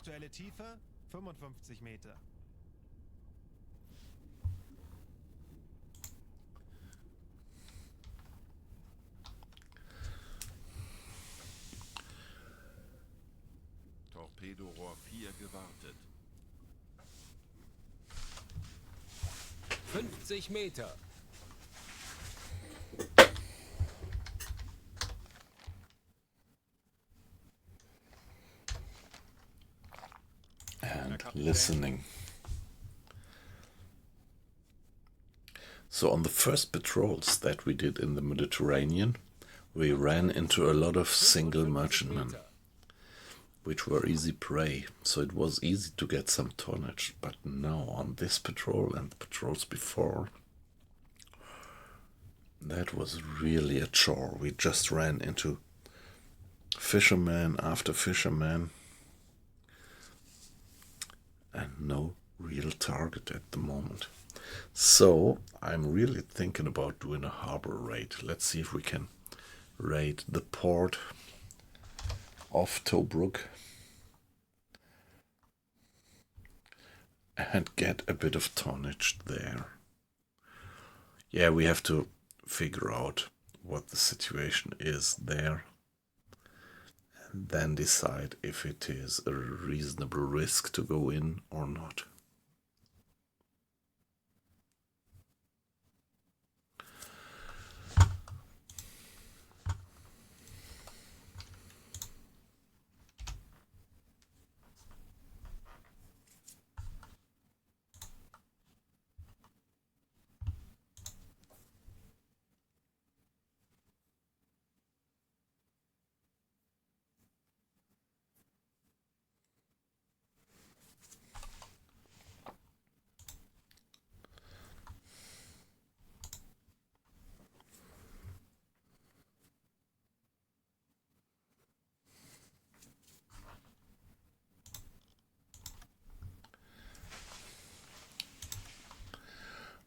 Aktuelle Tiefe 55 Meter. Torpedorohr 4 gewartet. 50 Meter. And listening. So on the first patrols that we did in the Mediterranean, we ran into a lot of single 55 merchantmen, Meter. which were easy prey, so it was easy to get some tonnage. But now on this patrol and the patrols before, that was really a chore. We just ran into fisherman after fisherman and no real target at the moment. So I'm really thinking about doing a harbor raid. Let's see if we can raid the port of Tobruk and get a bit of tonnage there. Yeah, we have to figure out what the situation is there and then decide if it is a reasonable risk to go in or not.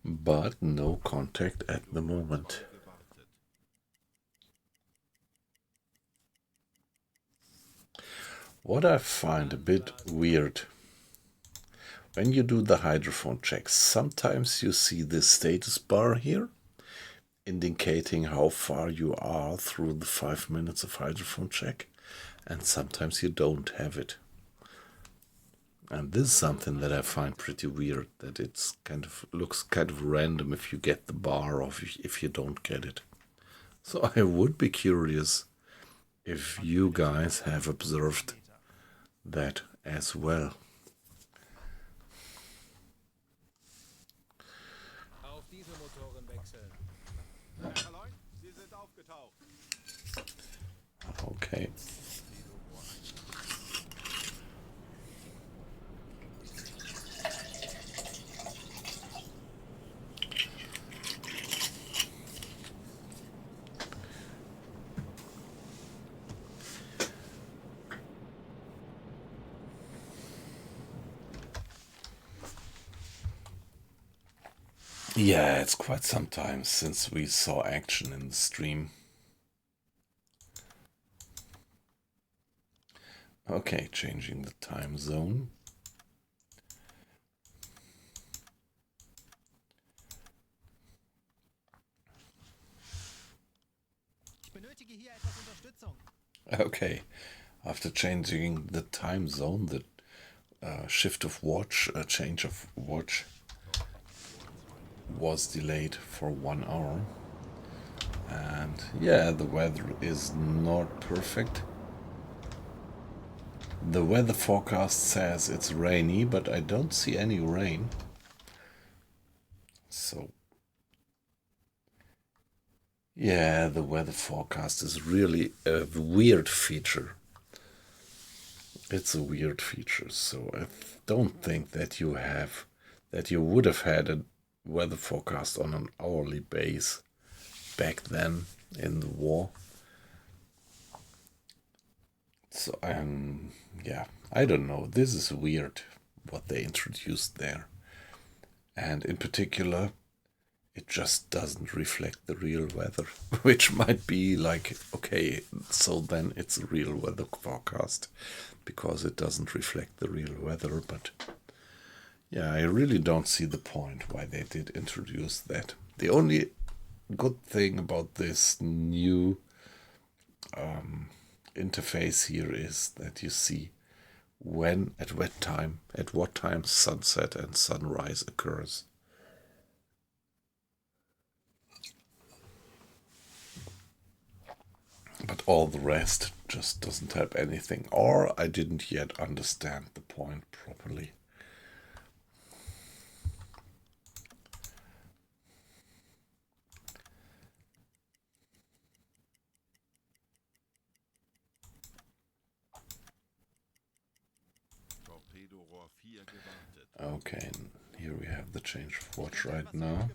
But no contact at the moment. Gewartet. What I find a bit weird, when you do the hydrophone checks, sometimes you see this status bar here, indicating how far you are through the 5 minutes of hydrophone check, and sometimes you don't have it. And this is something that I find pretty weird, that it's looks kind of random if you get the bar or if you don't get it. So I would be curious if you guys have observed that as well. Auf Dieselmotoren wechseln. Erkerlein, Sie sind aufgetaucht. Okay. Yeah, it's quite some time since we saw action in the stream. Okay, changing the time zone. Ich benötige hier etwas Unterstützung. Okay, after changing the time zone, the change of watch was delayed for 1 hour. And yeah, the weather is not perfect. The weather forecast says it's rainy, but I don't see any rain. So yeah, the weather forecast is really a weird feature. It's a weird feature, so I don't think that you would have had a weather forecast on an hourly base back then in the war. So yeah, I don't know. This is weird what they introduced there, and in particular, it just doesn't reflect the real weather, which might be like, okay, so then it's a real weather forecast because it doesn't reflect the real weather. But yeah, I really don't see the point why they did introduce that. The only good thing about this new interface here is that you see when, at what time sunset and sunrise occurs. But all the rest just doesn't help anything, or I didn't yet understand the point properly. Torpedorohr 4 gewartet. Okay, here we have the change of watch right now.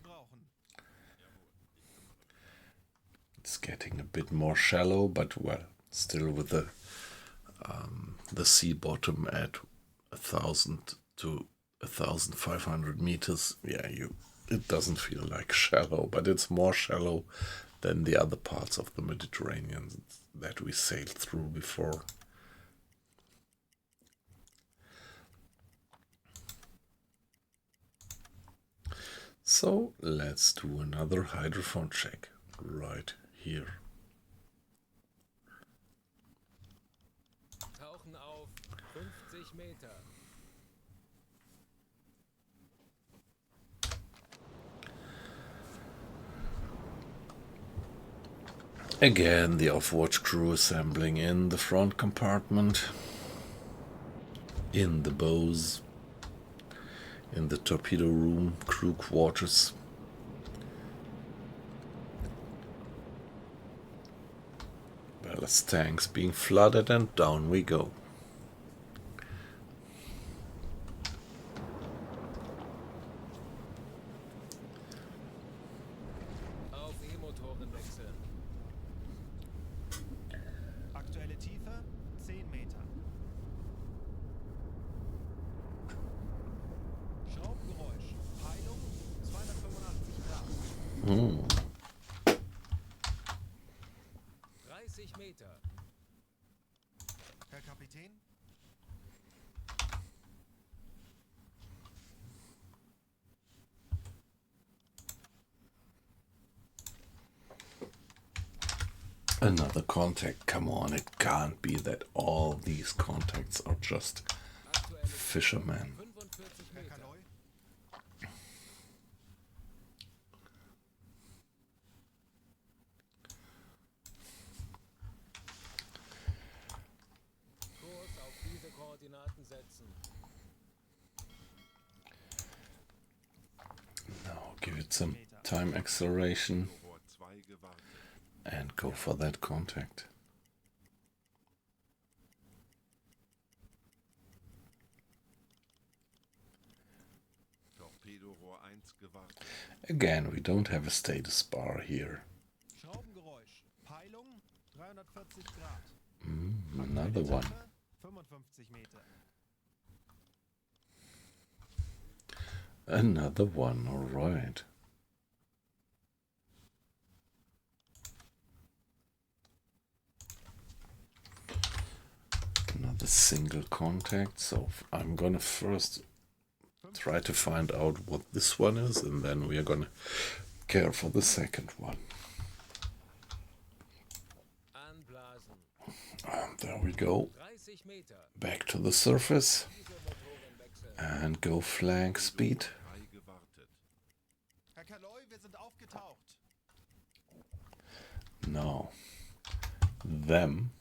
It's getting a bit more shallow, but well, still with the sea bottom at 1,000 to 1,500 meters. Yeah, it doesn't feel like shallow, but it's more shallow than the other parts of the Mediterranean that we sailed through before. So let's do another hydrophone check right here. Tauchen auf 50 Meter. Again, the off-watch crew assembling in the front compartment, in the bows, in the torpedo room, crew quarters. Ballast tanks being flooded, and down we go. Auf E-Motoren wechseln. Aktuelle Tiefe 10 Meter. Schraubengeräusch. Peilung 285 Grad. 30 Meter. Herr Kapitän? Another contact. Come on, it can't be that all these contacts are just Aktuelle fishermen. 45 Herr Meter. Kaloy? Kurs auf diese Koordinaten setzen. Now give it some time acceleration Rohr 2 gewartet. and go for that contact. Torpedorohr 1 gewartet. Again, we don't have a status bar here. Schraubengeräusch. Peilung 340 Grad. Another Aktuelle one. Tiefe 55 Meter. Another one, all right. Another single contact. So I'm gonna first try to find out what this one is, and then we are gonna care for the second one. Anblasen. There we go. 30 Meter. Back to the surface Diese Motoren wechseln. and go flank speed. 3 gewartet. Herr Kaloy, wir sind aufgetaucht. Now, them.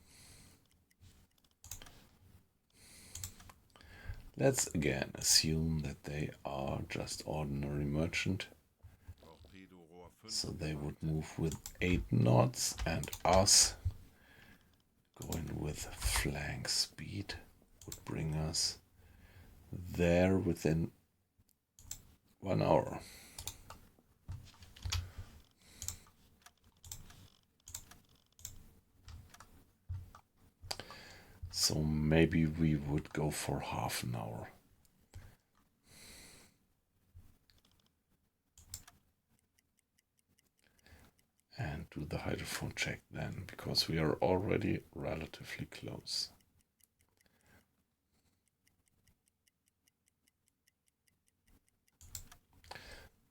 Let's again assume that they are just ordinary merchant. Torpedorohr 5 So they would move with 8 knots, and us going with flank speed would bring us there within 1 hour. So maybe we would go for half an hour. do the hydrophone check then, because we are already relatively close.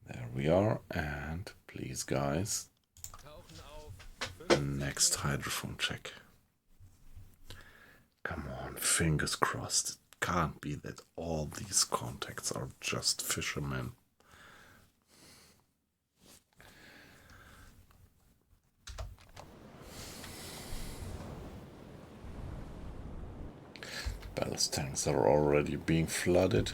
There we are, and please guys, Tauchen auf. the next hydrophone check. Come on, fingers crossed. It can't be that all these contacts are just fishermen. Ballast tanks are already being flooded.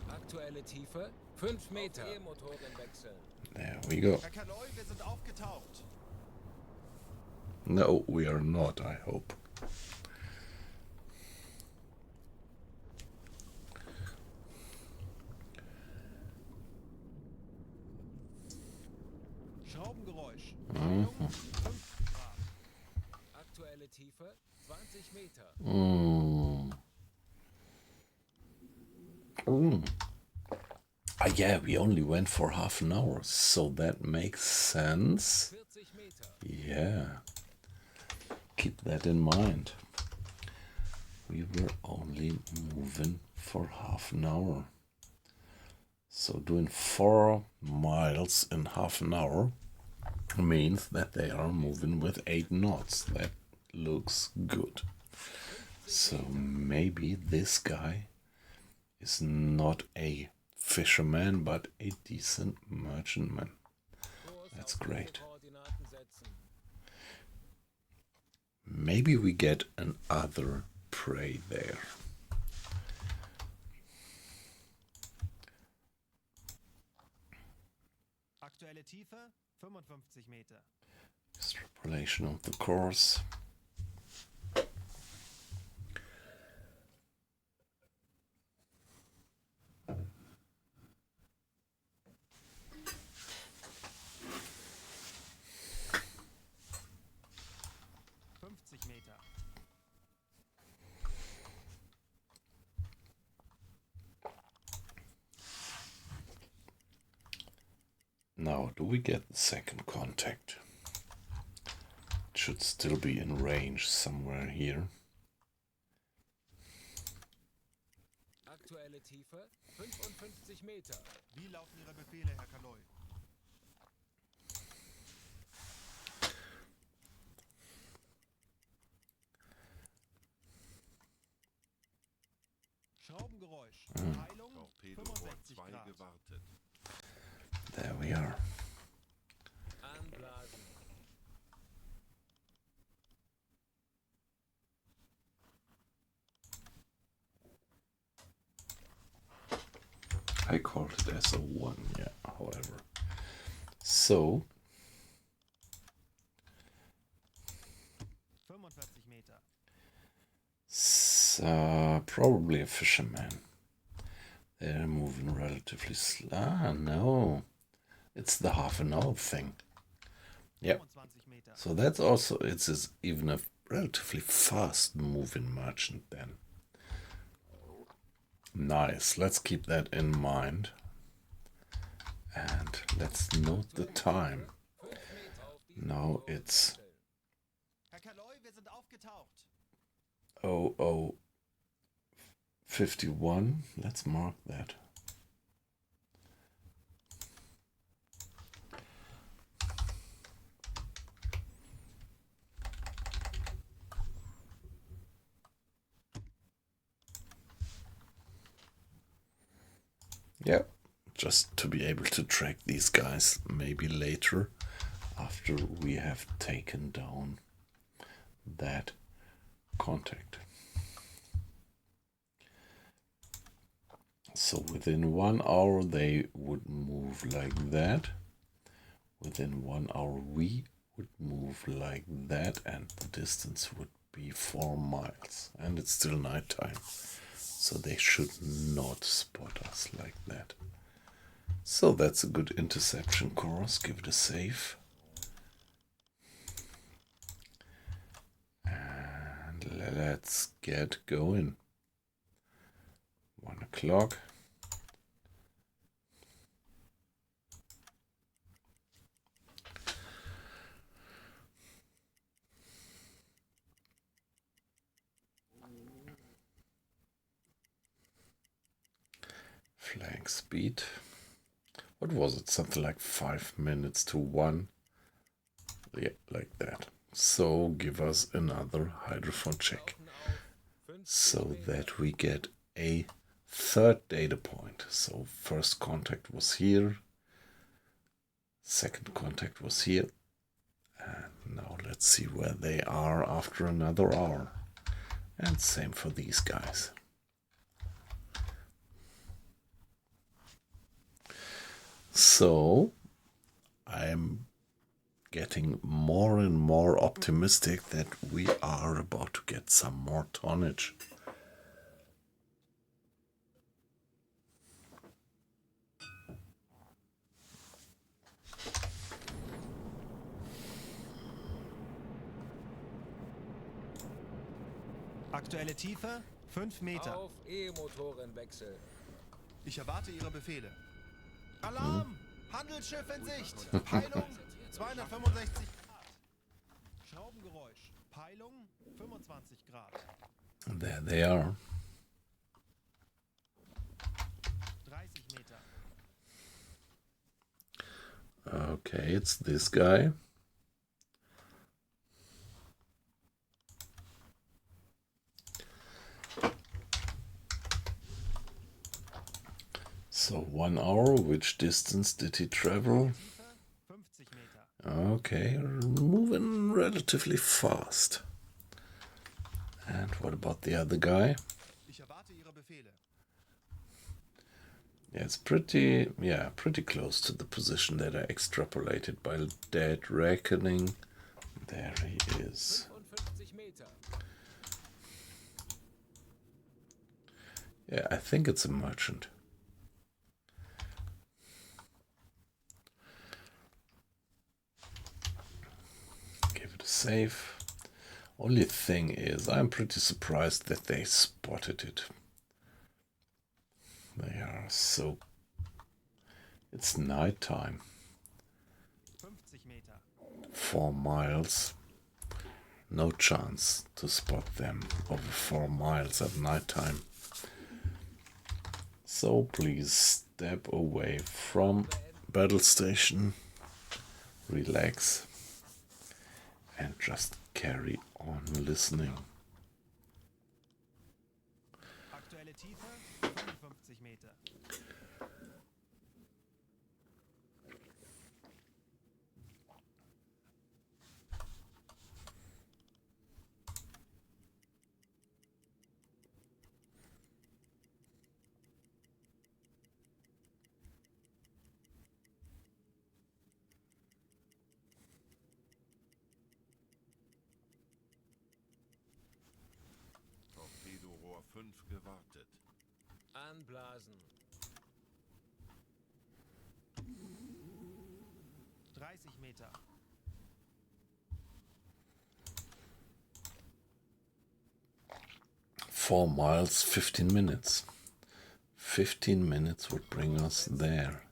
Aktuelle Tiefe 5 Meter. E-Motoren wechseln. There we go. Herr Kaloi, wir sind aufgetaucht. No, we are not, I hope. Schraubengeräusch. Peilung 50 Grad. Aktuelle Tiefe 20 Meter. Yeah, we only went for half an hour, so that makes sense. 40 Meter. Yeah. Keep that in mind. We were only moving for half an hour. So doing 4 miles in half an hour means that they are moving with 8 knots. That looks good. So maybe this guy is not a fisherman, but a decent merchantman. Kurs That's auf diese great. Koordinaten setzen. Maybe we get another prey there. Aktuelle Tiefe 55 Meter. Extrapolation of the course. Meter. Now, do we get the second contact? It should still be in range somewhere here. Aktuelle Tiefe 55 Meter. Wie laufen Ihre Befehle, Herr Kaloi? Schraubengeräusch. Peilung Torpedo Rohr 65 2 Grad. gewartet. There we are. Anblasen. I called it as a 1, yeah, however. So, 45 Meter. probably a fisherman. They're moving relatively slow. Ah, no. It's the half an hour thing. Yep. 25 Meter. So that's also, even a relatively fast moving merchant then. Nice. Let's keep that in mind. And let's note the time. 5 Meter auf diese Now Motoren it's wechseln. Herr Kaloi, wir sind aufgetaucht. 00:51. Let's mark that. Yep, just to be able to track these guys maybe later after we have taken down that contact. So within 1 hour they would move like that. Within 1 hour we would move like that, and the distance would be 4 miles. And it's still nighttime, so they should not spot us like that. So that's a good interception course. Give it a save. And let's get going. 1 o'clock. Flank speed. What was it? Something like 5 minutes to 1. Yeah, like that. So give us another hydrophone check. So that we get a third data point. So first contact was here. Second contact was here. And now let's see where they are after another hour. And same for these guys. So I'm getting more and more optimistic that we are about to get some more tonnage. Aktuelle Tiefe 5 Meter. Auf E-Motoren wechseln. Ich erwarte Ihre Befehle. Alarm! Handelsschiff in Sicht. Peilung 265 Grad. Schraubengeräusch. Peilung 25 Grad. There they are. 30 Meter. Okay, it's this guy. So 1 hour, which distance did he travel? Tiefe 50 Meter. Okay, moving relatively fast. And what about the other guy? Ich erwarte Ihre Befehle. Yeah, it's pretty close to the position that I extrapolated by dead reckoning. There he is. 55 Meter. Yeah, I think it's a merchant. Give it a save. Only thing is, I'm pretty surprised that they spotted it. They are so... It's nighttime. 50 Meter. 4 miles. No chance to spot them over 4 miles at nighttime. So please step away from battle station, relax, and just carry on listening. Aktuelle Tiefe 55 Meter. Torpedorohr 5 gewartet. Anblasen. 30 Meter. Four miles, 15 minutes. 15 minutes would bring us there.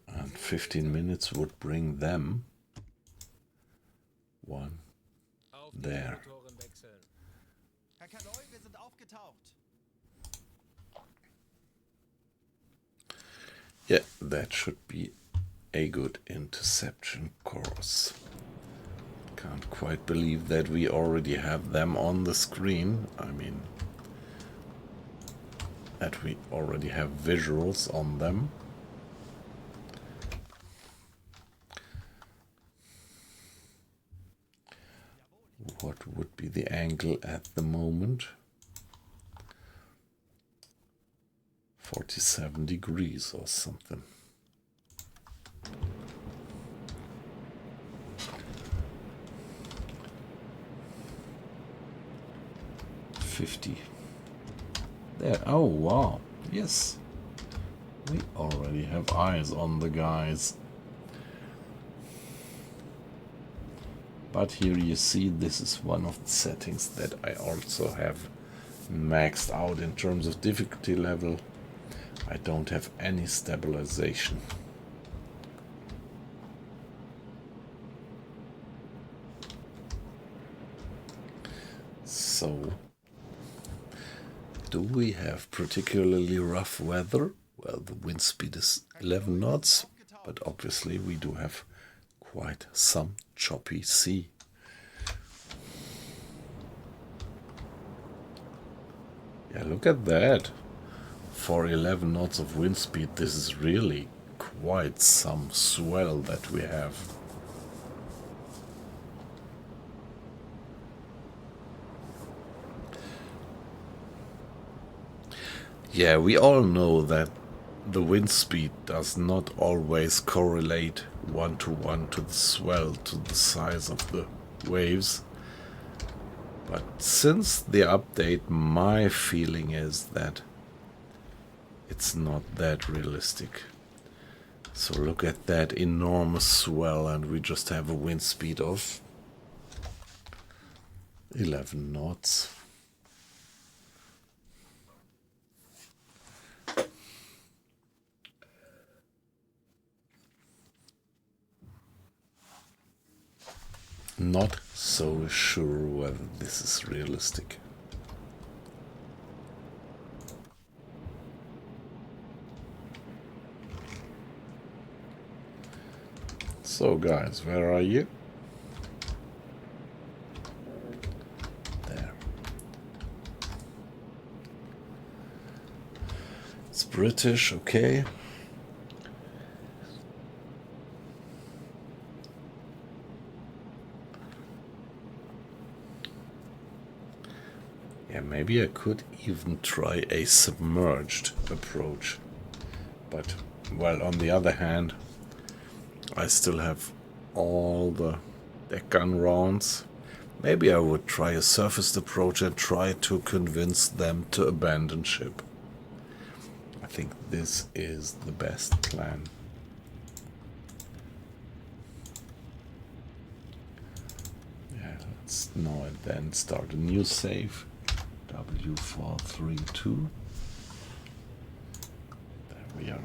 And 15 minutes would bring them one Auf there. E-Motoren wechseln. Herr Kaloi, wir sind aufgetaucht. Yeah, that should be a good interception course. Can't quite believe that we already have them on the screen. I mean, that we already have visuals on them. What would be the angle at the moment? 47 degrees or something. There. Oh wow, yes, we already have eyes on the guys. But here you see, this is one of the settings that I also have maxed out in terms of difficulty level. I don't have any stabilization. So Do we have particularly rough weather? Well, the wind speed is 11 knots, but obviously we do have quite some choppy sea. Yeah, look at that. For 11 knots of wind speed, this is really quite some swell that we have. Yeah, we all know that the wind speed does not always correlate one-to-one to the swell, to the size of the waves. But since the update, my feeling is that it's not that realistic. So look at that enormous swell, and we just have a wind speed of 11 knots. Not so sure whether this is realistic. So guys, where are you? There. It's British, okay. Yeah, maybe I could even try a submerged approach. But, well, on the other hand, I still have all the deck gun rounds. Maybe I would try a surfaced approach and try to convince them to abandon ship. I think this is the best plan. Yeah, let's now and then start a new save. W432. There we are.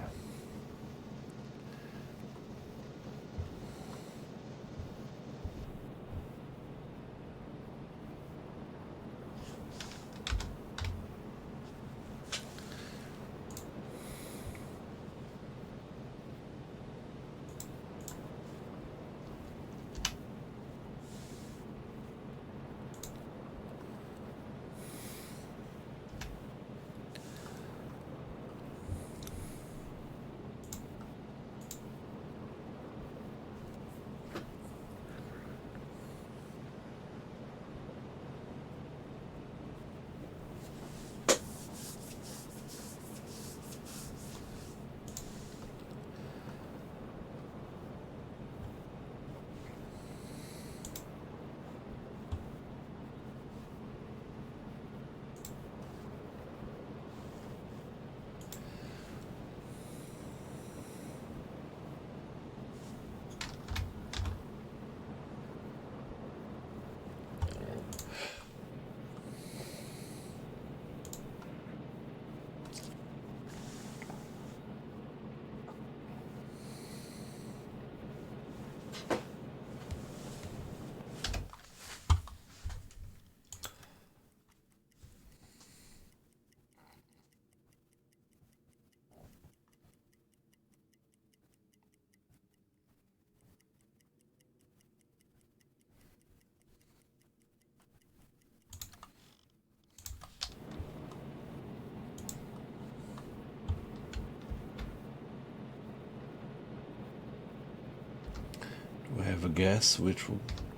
Do I have a guess which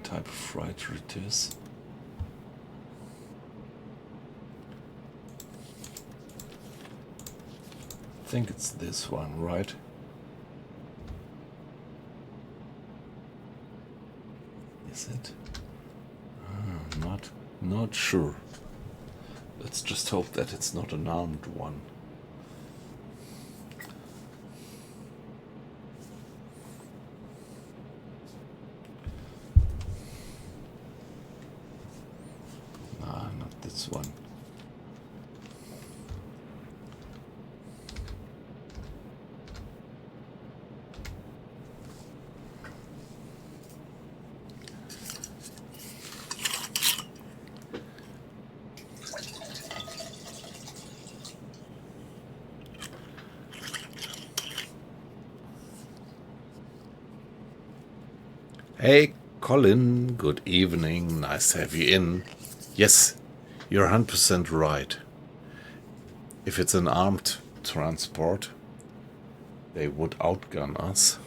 type of freighter it is? I think it's this one, right? Is it? Not sure. Let's just hope that it's not an armed one. Nah, not this one. Hey, Colin, good evening. Nice to have you in. Yes, you're 100% right. If it's an armed transport, they would outgun us.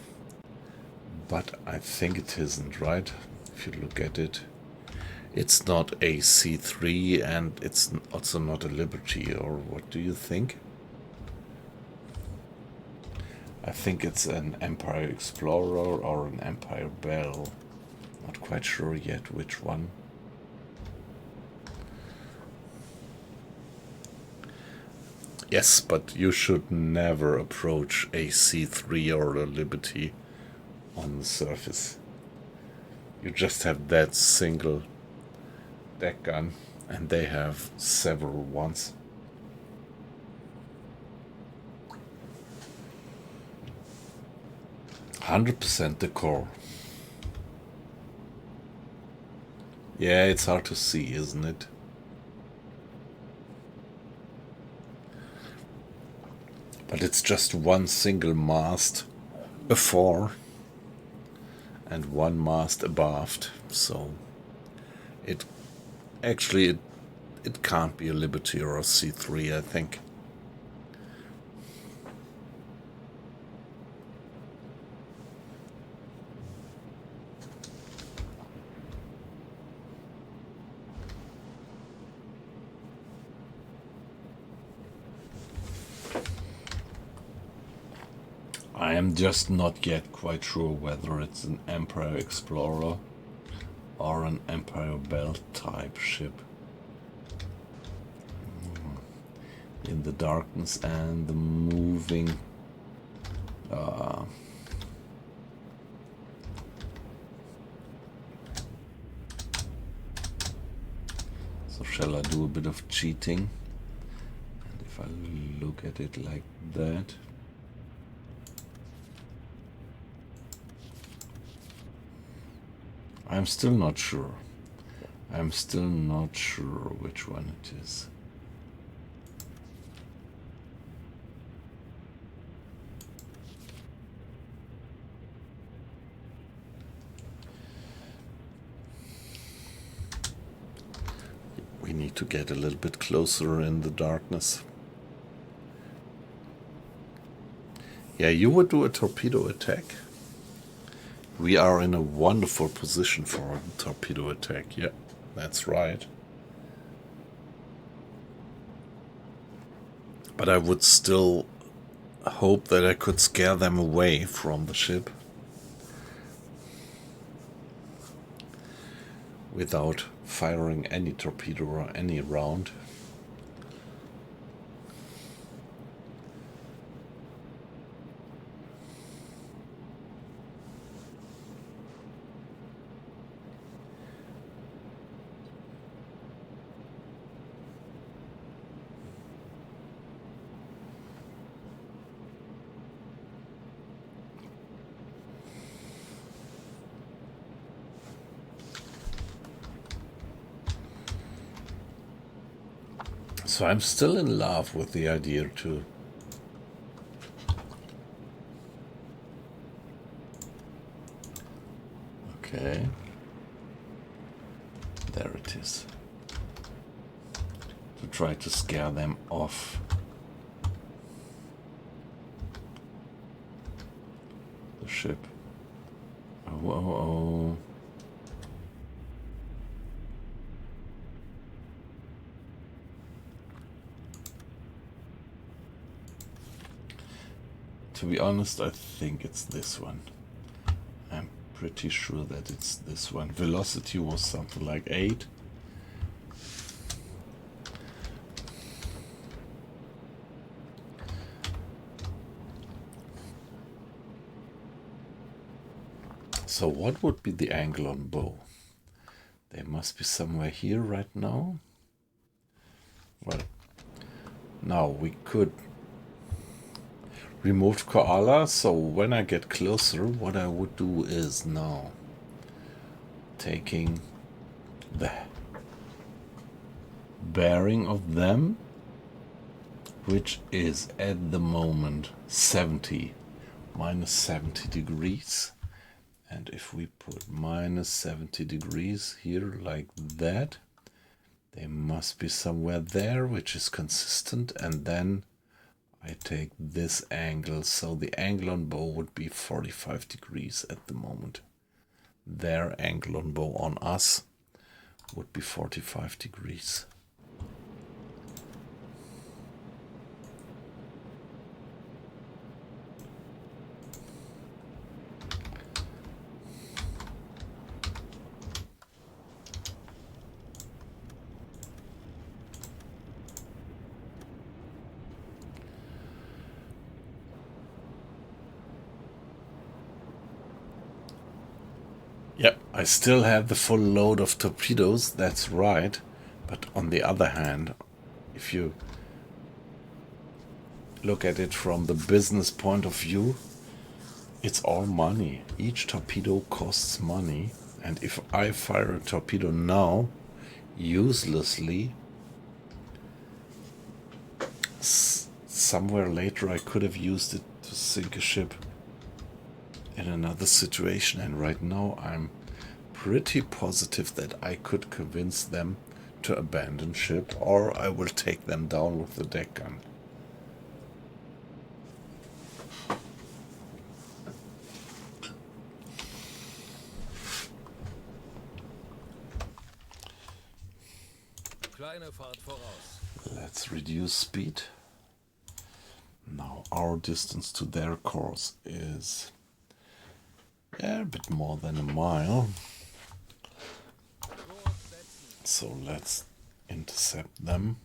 But I think it isn't, right? If you look at it. It's not a C3 and it's also not a Liberty, or what do you think? I think it's an Empire Explorer or an Empire Bell. Not quite sure yet which one. Yes, but you should never approach a C3 or a Liberty on the surface. You just have that single deck gun, and they have several ones. "100% the core." Yeah, it's hard to see, isn't it? But it's just one single mast afore and one mast abaft, so it actually it can't be a Liberty or a C3, I think. I am just not yet quite sure whether it's an Empire Explorer or an Empire Bell type ship. In the darkness and the moving so shall I do a bit of cheating? And if I look at it like that, I'm still not sure. I'm still not sure which one it is. We need to get a little bit closer in the darkness. Yeah, you would do a torpedo attack. We are in a wonderful position for a torpedo attack. Yeah, that's right. But I would still hope that I could scare them away from the ship without firing any torpedo or any round. So I'm still in love with the idea to okay, there it is, to try to scare them off the ship. Oh, oh, oh. To be honest, I think it's this one. I'm pretty sure that it's this one. Velocity was something like 8. So what would be the angle on bow? They must be somewhere here right now. Well, now we could remove koala, so when I get closer, what I would do is now taking the bearing of them, which is at the moment 70, minus 70 degrees, And if we put minus 70 degrees here like that, they must be somewhere there, which is consistent. And then I take this angle. So the angle on bow would be 45 degrees at the moment. Their angle on bow on us would be 45 degrees. Yep, I still have the full load of torpedoes, that's right. But on the other hand, if you look at it from the business point of view, it's all money. Each torpedo costs money. And if I fire a torpedo now, uselessly, somewhere later I could have used it to sink a ship in another situation, and right now I'm pretty positive that I could convince them to abandon ship, or I will take them down with the deck gun. Kleine Fahrt voraus. Let's reduce speed. Now our distance to their course is a bit more than a mile. So let's intercept them.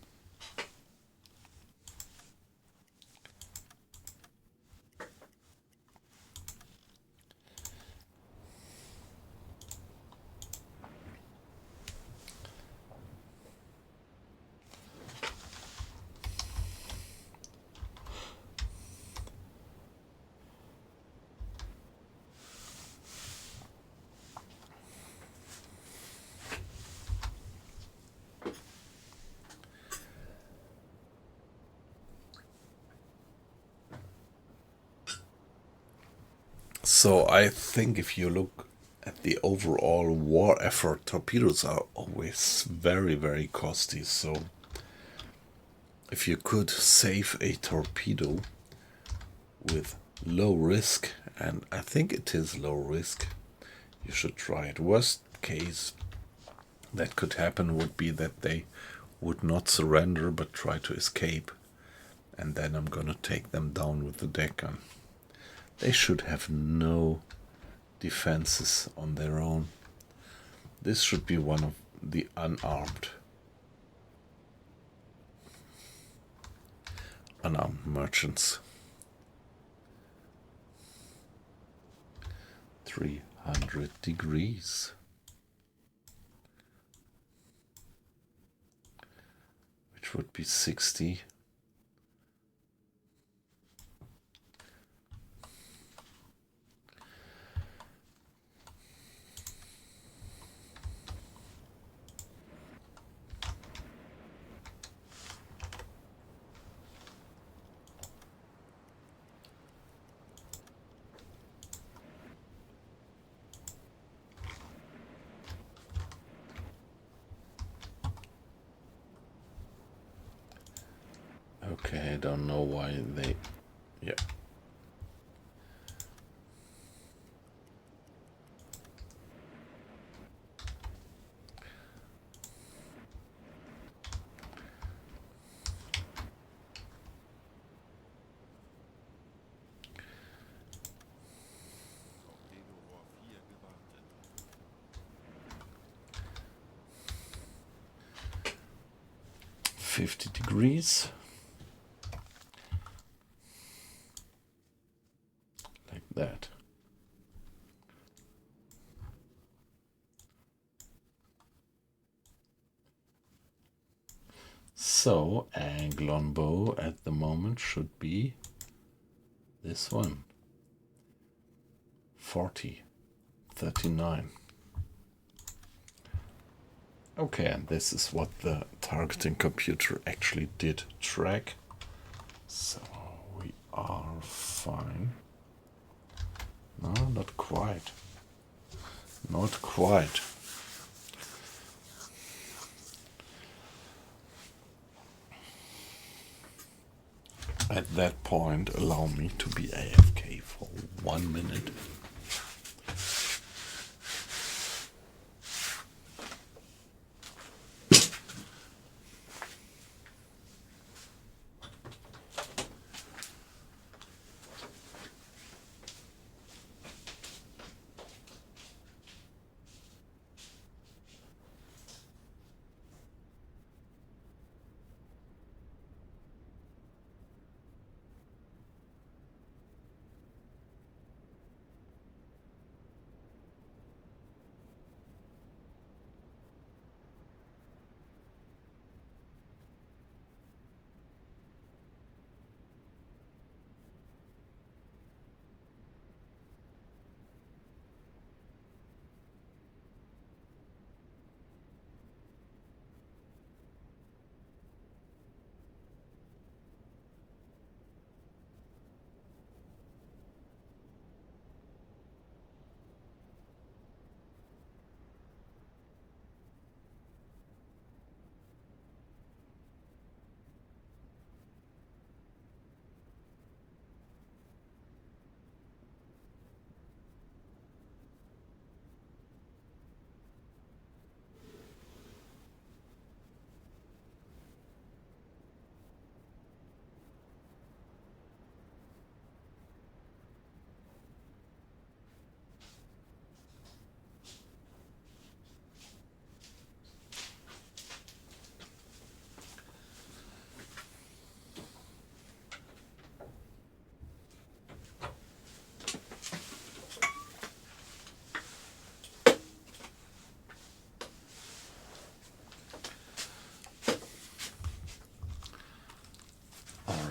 So I think if you look at the overall war effort, torpedoes are always very, very costly. So if you could save a torpedo with low risk, and I think it is low risk, you should try it. Worst case that could happen would be that they would not surrender but try to escape, and then I'm gonna take them down with the deck gun. They should have no defenses on their own. This should be one of the unarmed merchants. 300 degrees. Which would be 60. Okay, I don't know why they... Yeah. Torpedorohr 4 gewartet. 50 degrees. Like that. So, angle on bow at the moment should be this one. 40, 39. Okay, and this is what the targeting computer actually did track. So we are fine. No, not quite. Not quite. At that point, allow me to be AFK for 1 minute.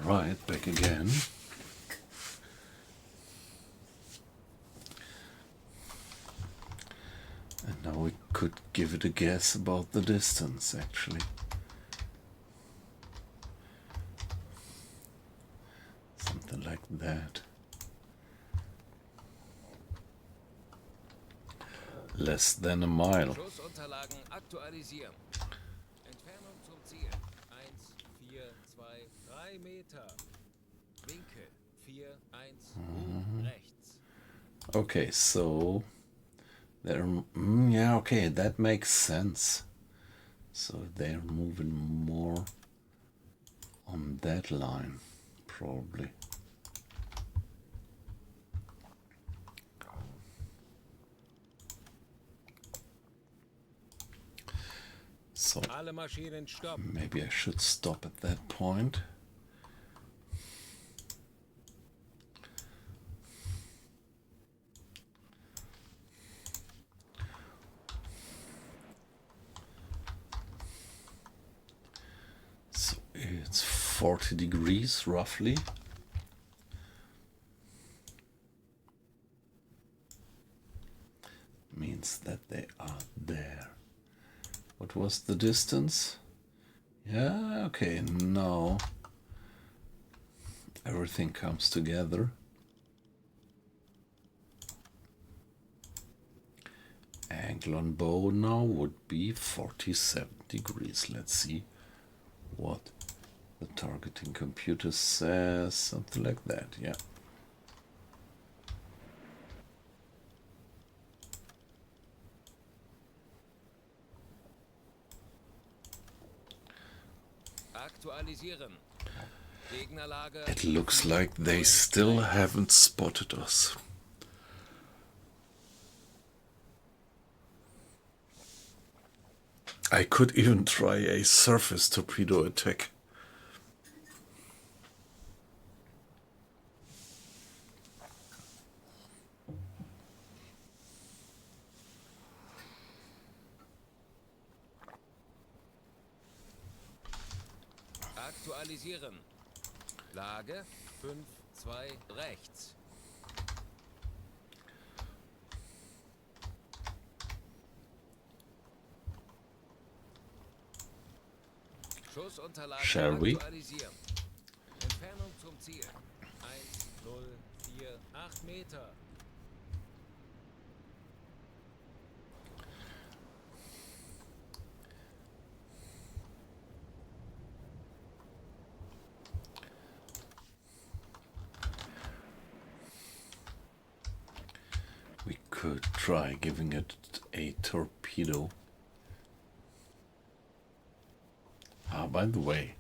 Alright, back again. And now we could give it a guess about the distance, actually. Something like that. Less than a mile. Schussunterlagen aktualisieren. Entfernung zum Ziel. 1, 4, 2, 3 Meter. Winkel. 4, 1, rechts. Okay, so they're yeah, okay, that makes sense. So they're moving more on that line, probably. So Alle Maschinen stoppen. maybe I should stop at that point. So it's 40 degrees roughly. Means that they are there. What was the distance? Yeah, okay, now everything comes together. Angle on bow now would be 47 degrees. Let's see what the targeting computer says. Something like that, yeah. Aktualisieren. Gegnerlage. It looks like they still haven't spotted us. I could even try a surface torpedo attack. Aktualisieren. Lage 5, 2, rechts. Schussunterlagen Shall we? aktualisieren. Entfernung zum Ziel. 1, 0, 4, 8 Meter. could try giving it a torpedo. Ah, by the way,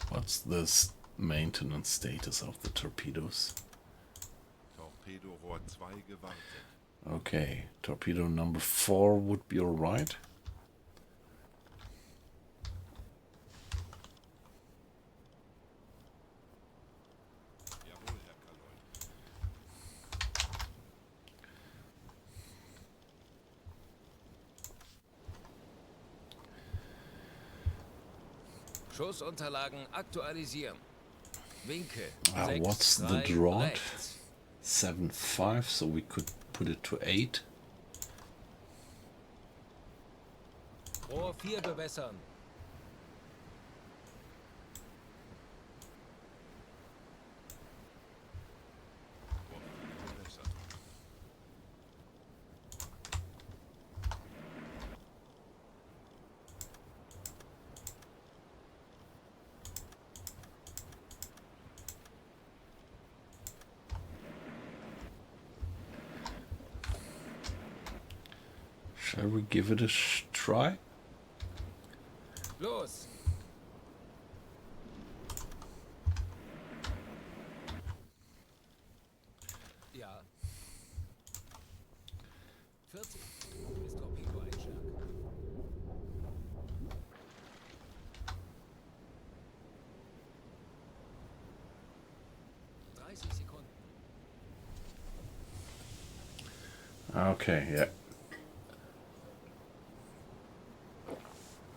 what's this maintenance status of the torpedoes? Torpedorohr 2 gewartet. Okay, torpedo number 4 would be alright. Jawohl, Herr Kaloy. Schussunterlagen aktualisieren. Winkel. What's 6, the 3, draught? rechts. 7.5, so we could put it to 8. Rohr 4 bewässern. Rohr 4 gewässert. Shall we give it a try? Los. Ja. 40 ist Torpedo-Einschlag. 30 Sekunden. Okay, yeah.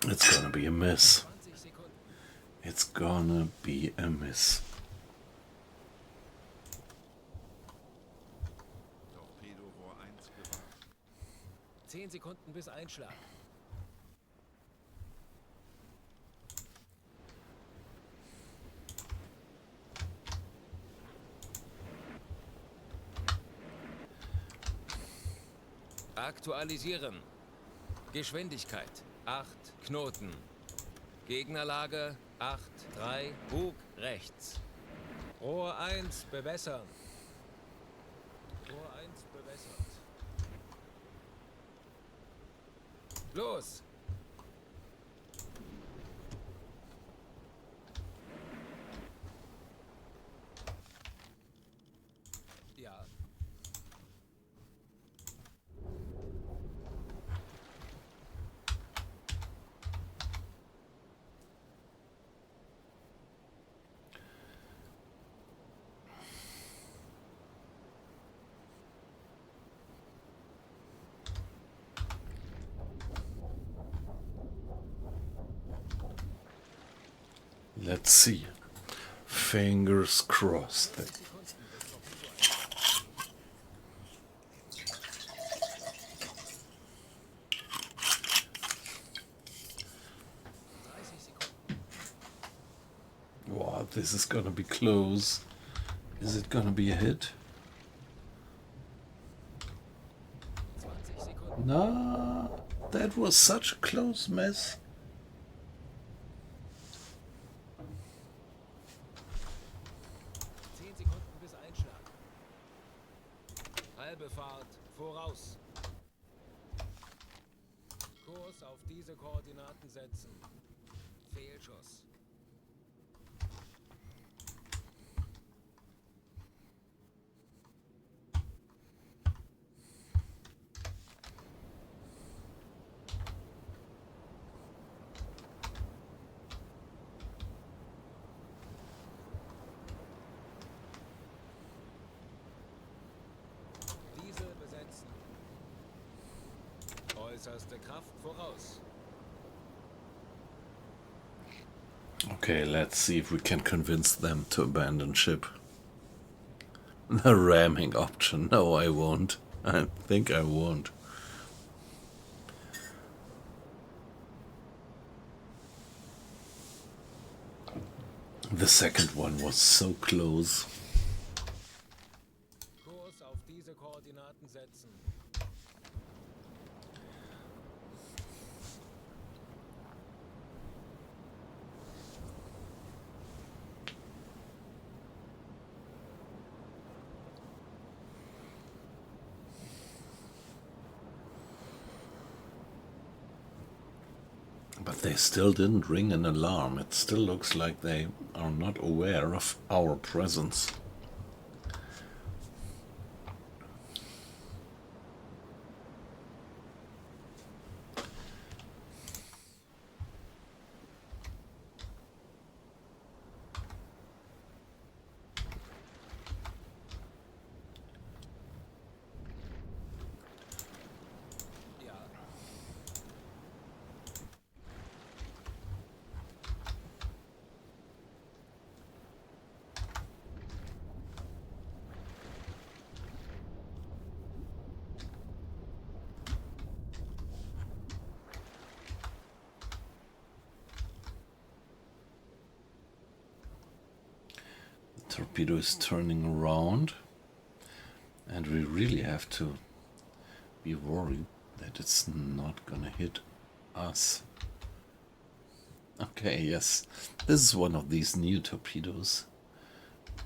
It's gonna be a miss. 20 Sekunden. It's gonna be a miss. Torpedorohr 1 gewartet. 10 Sekunden bis Einschlag. Aktualisieren. Geschwindigkeit 8 Knoten. Gegnerlage 8, 3, Bug rechts. Rohr 1 bewässern. Rohr 1 bewässert. Los! Ja. Let's see. Fingers crossed. Wow, this is gonna be close. Is it gonna be a hit? 20 Sekunden. No, that was such a close mess. 10 Sekunden bis Einschlag. Halbe Fahrt voraus. Kurs auf diese Koordinaten setzen. Fehlschuss. Diese besetzen. Äußerste Kraft voraus. Okay, let's see if we can convince them to abandon ship. The ramming option. No, I won't. I think I won't. The second one was so close. Kurs auf diese Koordinaten setzen. But they still didn't ring an alarm. It still looks like they are not aware of our presence. Torpedo is turning around, and we really have to be worried that it's not gonna hit us. Okay, yes, this is one of these new torpedoes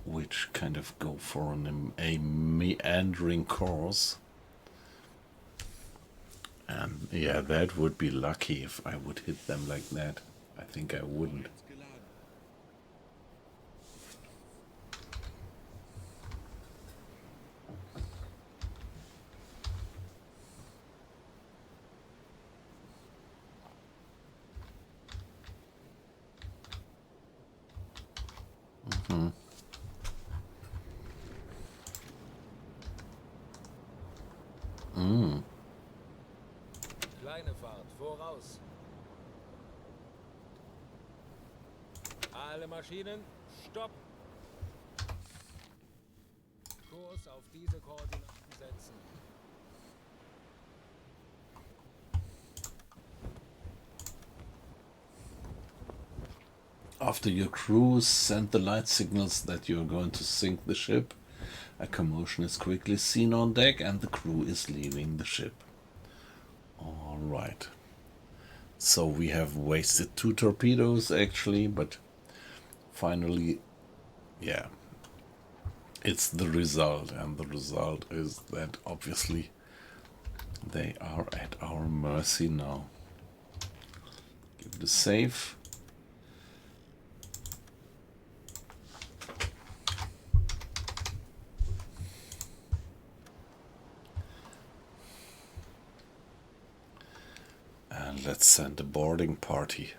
which kind of go for a meandering course. And yeah, that would be lucky if I would hit them like that. I think I wouldn't. Kleine Fahrt, voraus. Alle Maschinen, stopp. Kurs auf diese Koordinaten setzen. After your crew send the light signals that you're going to sink the ship, a commotion is quickly seen on deck and the crew is leaving the ship. Alright. So we have wasted 2 torpedoes actually, but finally, yeah, it's the result, and the result is that obviously they are at our mercy now. Give it a save. And let's send a boarding party.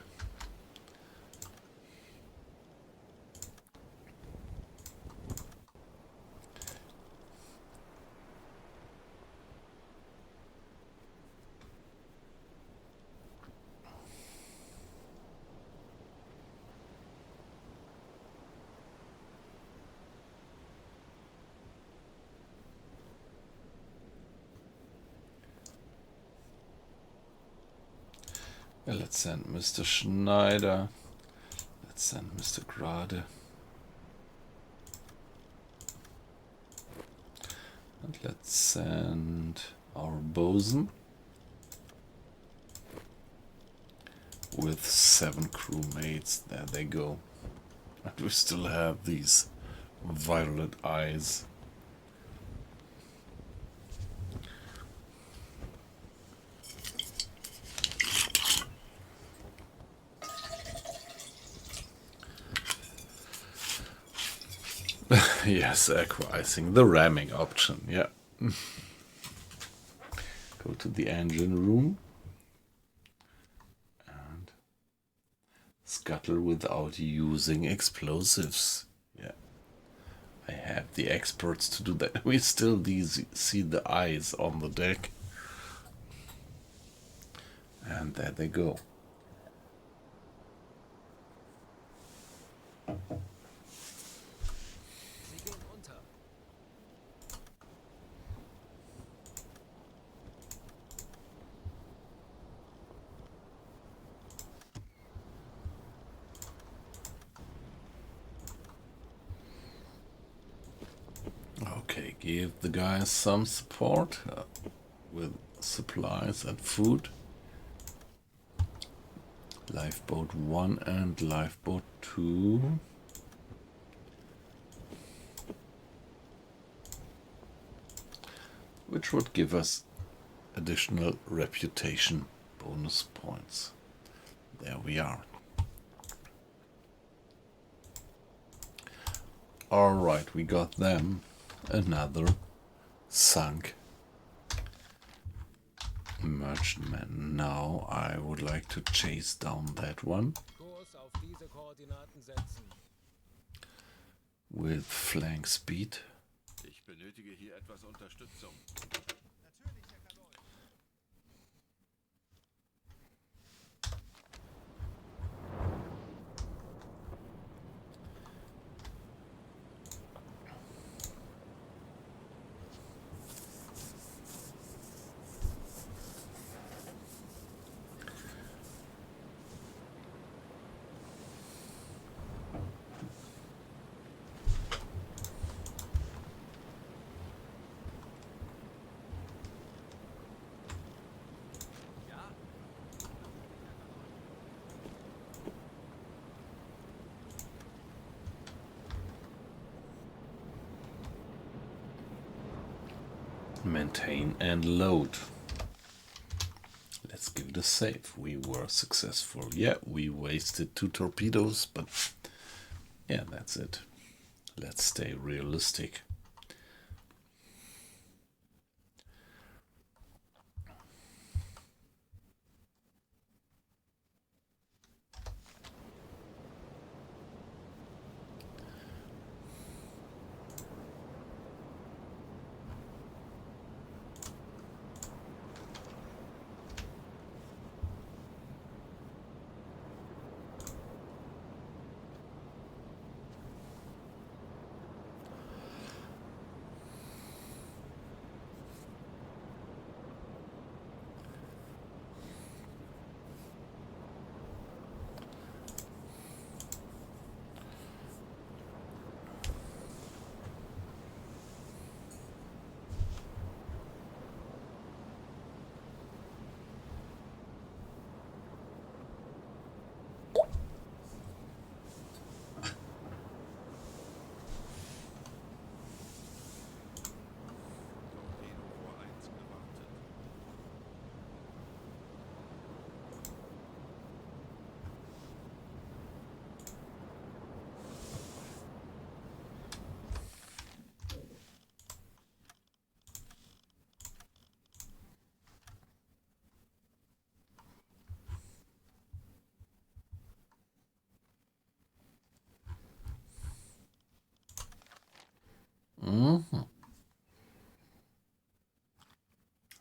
Let's send Mr. Schneider. Let's send Mr. Grade. And let's send our bosun with 7 crewmates. There they go. And we still have these violet eyes. Yes, aqua-icing, the ramming option, yeah. Go to the engine room and scuttle without using explosives. Yeah, I have the experts to do that. We still see the eyes on the deck. And there they go. Okay, give the guys some support with supplies and food. Lifeboat 1 and lifeboat 2. Which would give us additional reputation bonus points. There we are. Alright, we got them. Another sunk merchantman. Now I would like to chase down that one Kurs auf diese Koordinaten setzen. with flank speed. Ich benötige hier etwas Unterstützung. Natürlich, Herr Kaloi. Maintain and load. Let's give it a save. We were successful. Yeah, we wasted 2 torpedoes, but yeah, that's it. Let's stay realistic. Torpedo Rohr 1 gewartet.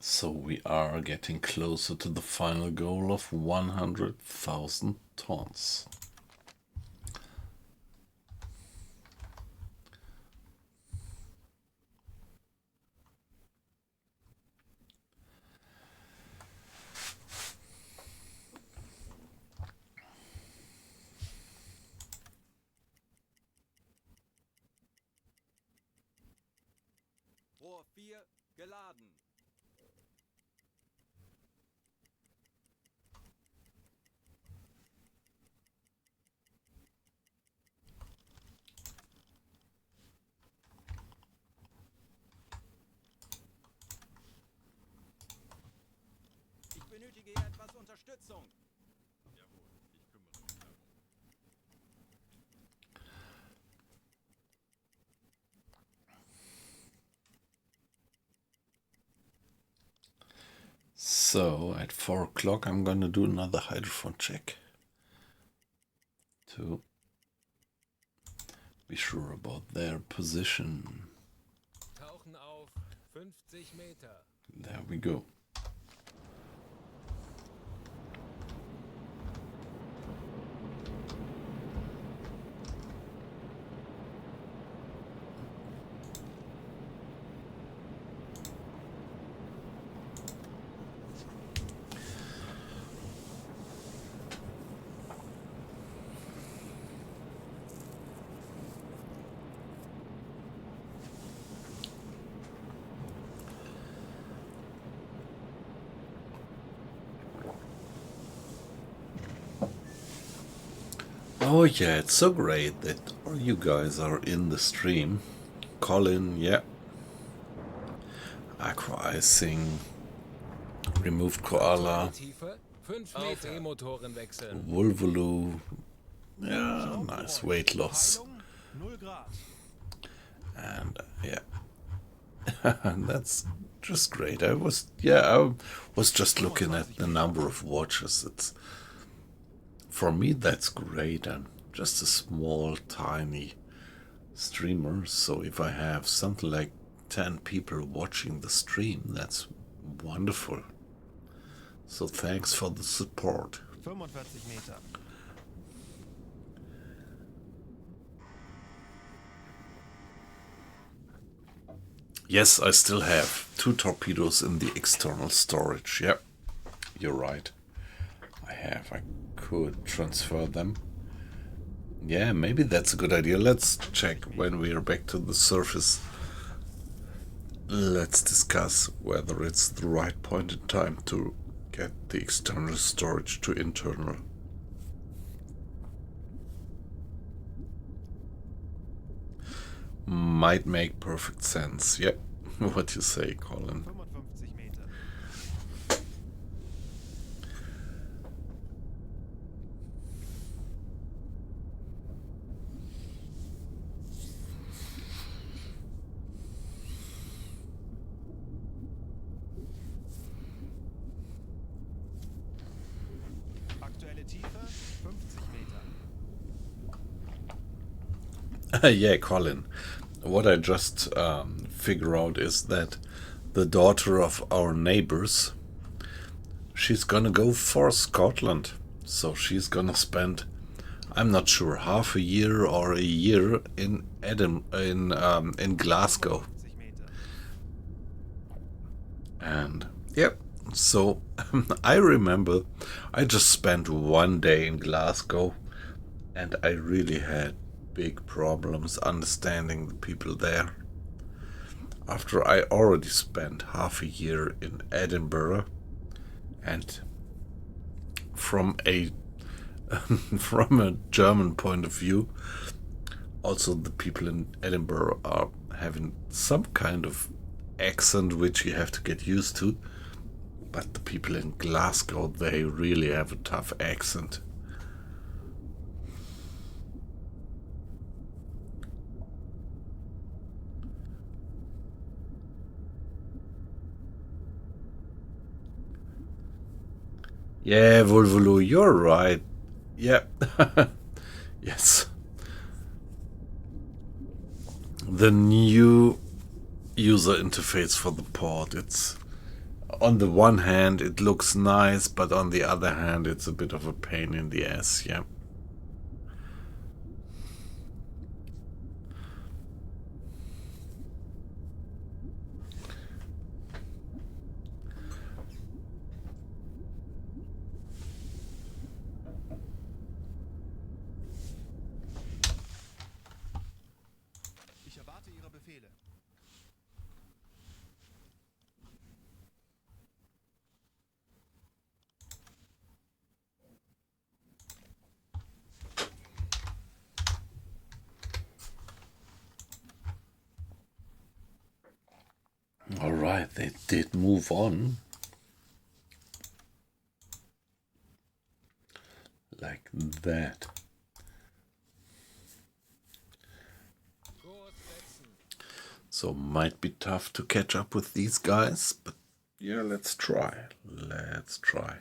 So we are getting closer to the final goal of 100,000 tons. Rohr 4 geladen. Ich benötige hier etwas Unterstützung. Jawohl, ich kümmere mich darum. So at 4 o'clock I'm gonna do another hydrophone check to be sure about their position. Tauchen auf 50 Meter. There we go. Oh yeah, it's so great that all you guys are in the stream. Colin, yeah. Aqua Icing, Removed Koala, Tiefe 5 Meter. E-Motoren wechseln. Volvolo. Yeah, nice weight loss. Peilung 0 Grad. And yeah, that's just great. I was just looking at the number of watches. It's, for me, that's great. I'm just a small, tiny streamer. So if I have something like 10 people watching the stream, that's wonderful. So thanks for the support. 45 Meter. Yes, I still have 2 torpedoes in the external storage. Yep, you're right. I could transfer them. Yeah, maybe that's a good idea. Let's check when we are back to the surface. Let's discuss whether it's the right point in time to get the external storage to internal. Might make perfect sense. Yeah, what you say, Colin. 55 Meter. Aktuelle Tiefe 50 Meter. Yeah, Colin. What I just figure out is that the daughter of our neighbors, she's gonna go for Scotland. So she's gonna spend, I'm not sure, half a year or a year in in Glasgow. 50 Meter. And yep, so I remember I just spent one day in Glasgow, and I really had big problems understanding the people there. After I already spent half a year in Edinburgh, and from a from a German point of view, also the people in Edinburgh are having some kind of accent which you have to get used to. But the people in Glasgow, they really have a tough accent. Yeah, Volvolo, you're right. Yeah. Yes. The new user interface for the port. It's, on the one hand, it looks nice, but on the other hand, it's a bit of a pain in the ass, yeah. Ich erwarte Ihre Befehle. All right, they did move on. Like that. So might be tough to catch up with these guys, but yeah, let's try. Let's try.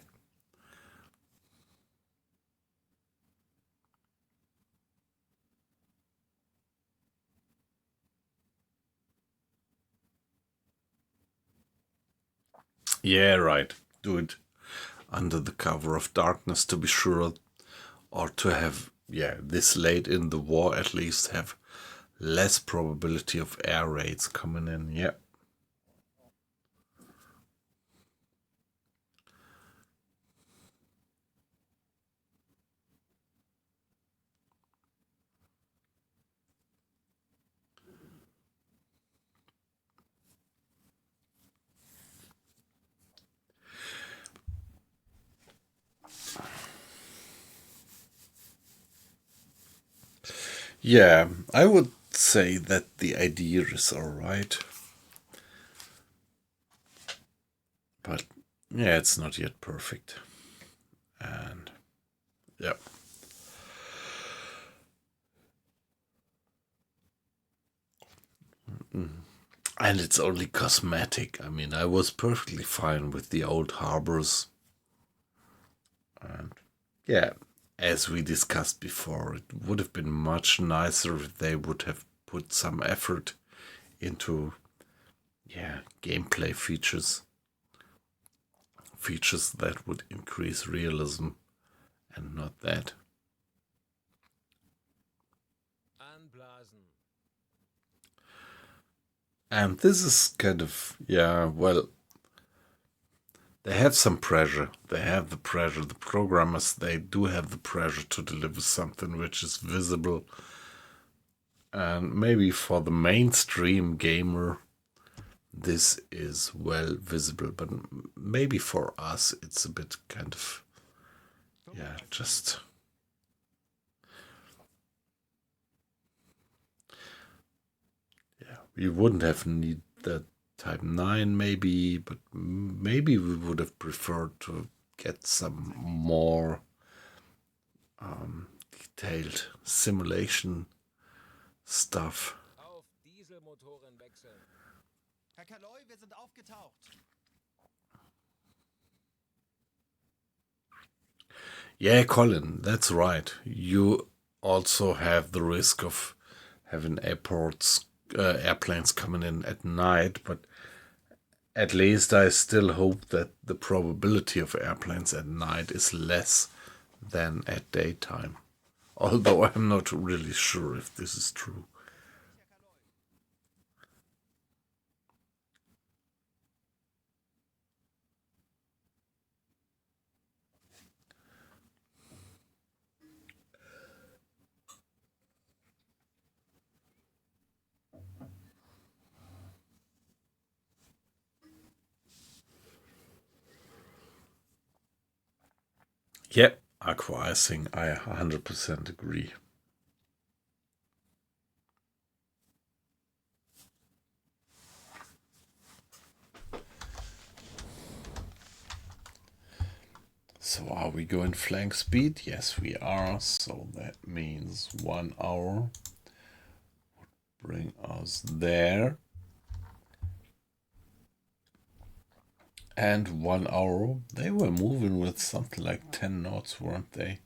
Yeah, right. Do it under the cover of darkness to be sure, or to have, yeah, this late in the war at least have less probability of air raids coming in. Yeah. Yeah, I would say that the idea is alright. But yeah, it's not yet perfect. And yeah. And it's only cosmetic. I mean, I was perfectly fine with the old harbors. And yeah, as we discussed before, it would have been much nicer if they would have put some effort into, yeah, gameplay features. Features that would increase realism and not that. Anblasen. And this is kind of, yeah, well, they have some pressure. They have the pressure. The programmers, they do have the pressure to deliver something which is visible. And maybe for the mainstream gamer, this is well visible. But maybe for us, it's a bit kind of, yeah, just... Yeah, we wouldn't have need that Type 9 maybe, but maybe we would have preferred to get some more detailed simulation stuff. Auf Dieselmotoren wechseln. Herr Kaloi, wir sind aufgetaucht. Yeah, Colin, that's right. You also have the risk of having airplanes coming in at night, but at least I still hope that the probability of airplanes at night is less than at daytime. Although I'm not really sure if this is true. Yeah, acquiescing, I 100% agree. So are we going flank speed? Yes, we are. So that means 1 hour would bring us there. And 1 hour, they were moving with something like 10 knots, weren't they?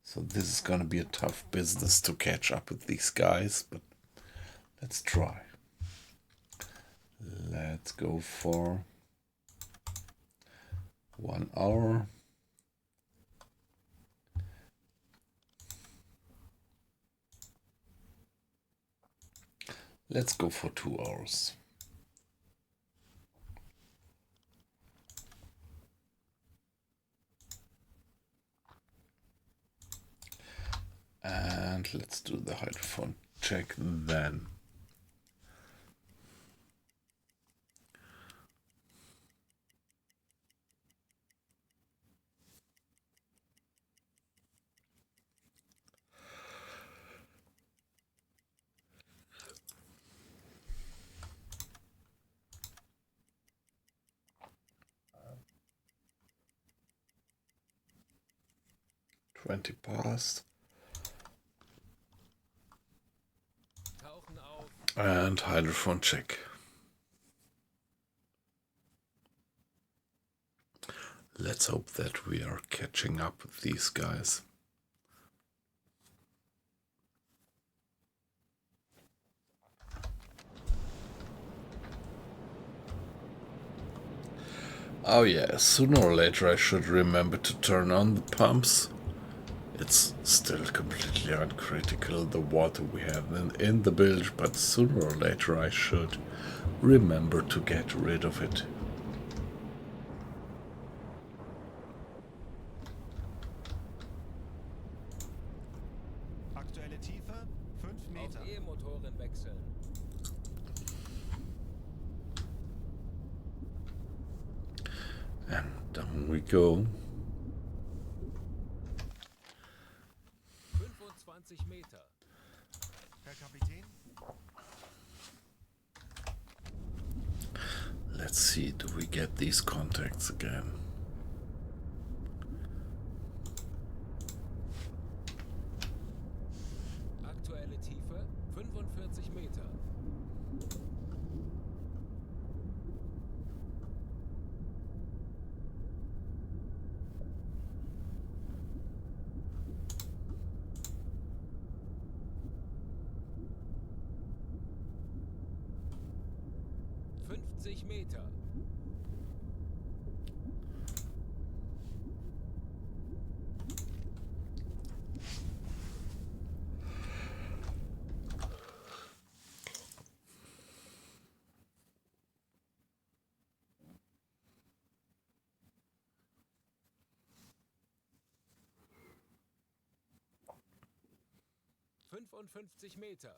So this is gonna be a tough business to catch up with these guys, but let's try. Let's go for 1 hour. Let's go for 2 hours. And let's do the hydrophone check then. Twenty past. And hydrophone check. Let's hope that we are catching up with these guys. Oh yeah, sooner or later I should remember to turn on the pumps. It's still completely uncritical, the water we have in the bilge, but sooner or later I should remember to get rid of it. Aktuelle Tiefe 5 Meter. Auf E-Motoren wechseln. And down we go. 25 Meter. Herr Kapitän, Let's see, do we get these contacts again? 40 Meter. Meter.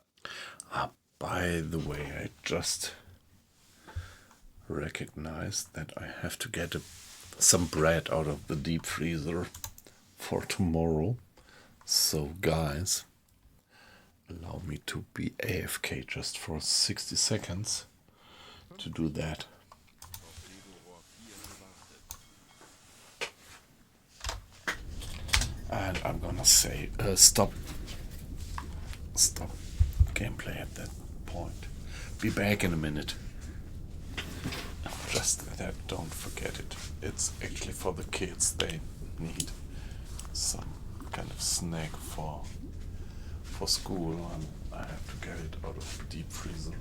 By the way, I just recognized that I have to get some bread out of the deep freezer for tomorrow. So guys, allow me to be AFK just for 60 seconds to do that. And I'm gonna say stop gameplay at that point. Be back in a minute. Just that, don't forget it. It's actually for the kids. They need some kind of snack for school, and I have to get it out of the deep freezer.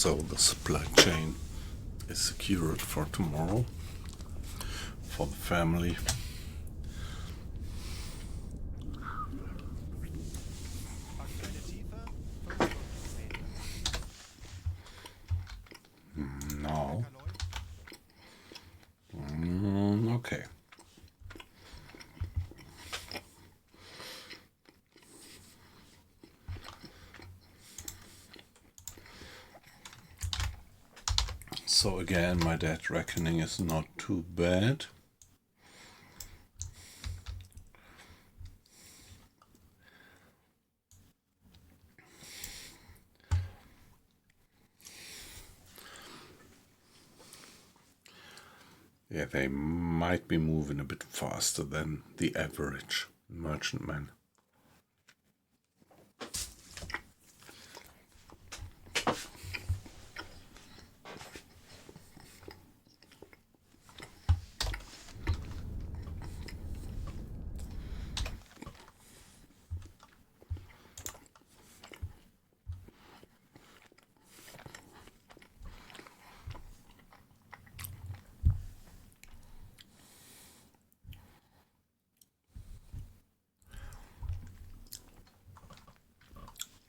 So the supply chain is secured for tomorrow for the family. Aktuelle Tiefe 55 Meter. Now, Kaloi, okay. So again, my dead reckoning is not too bad. Yeah, they might be moving a bit faster than the average merchantman.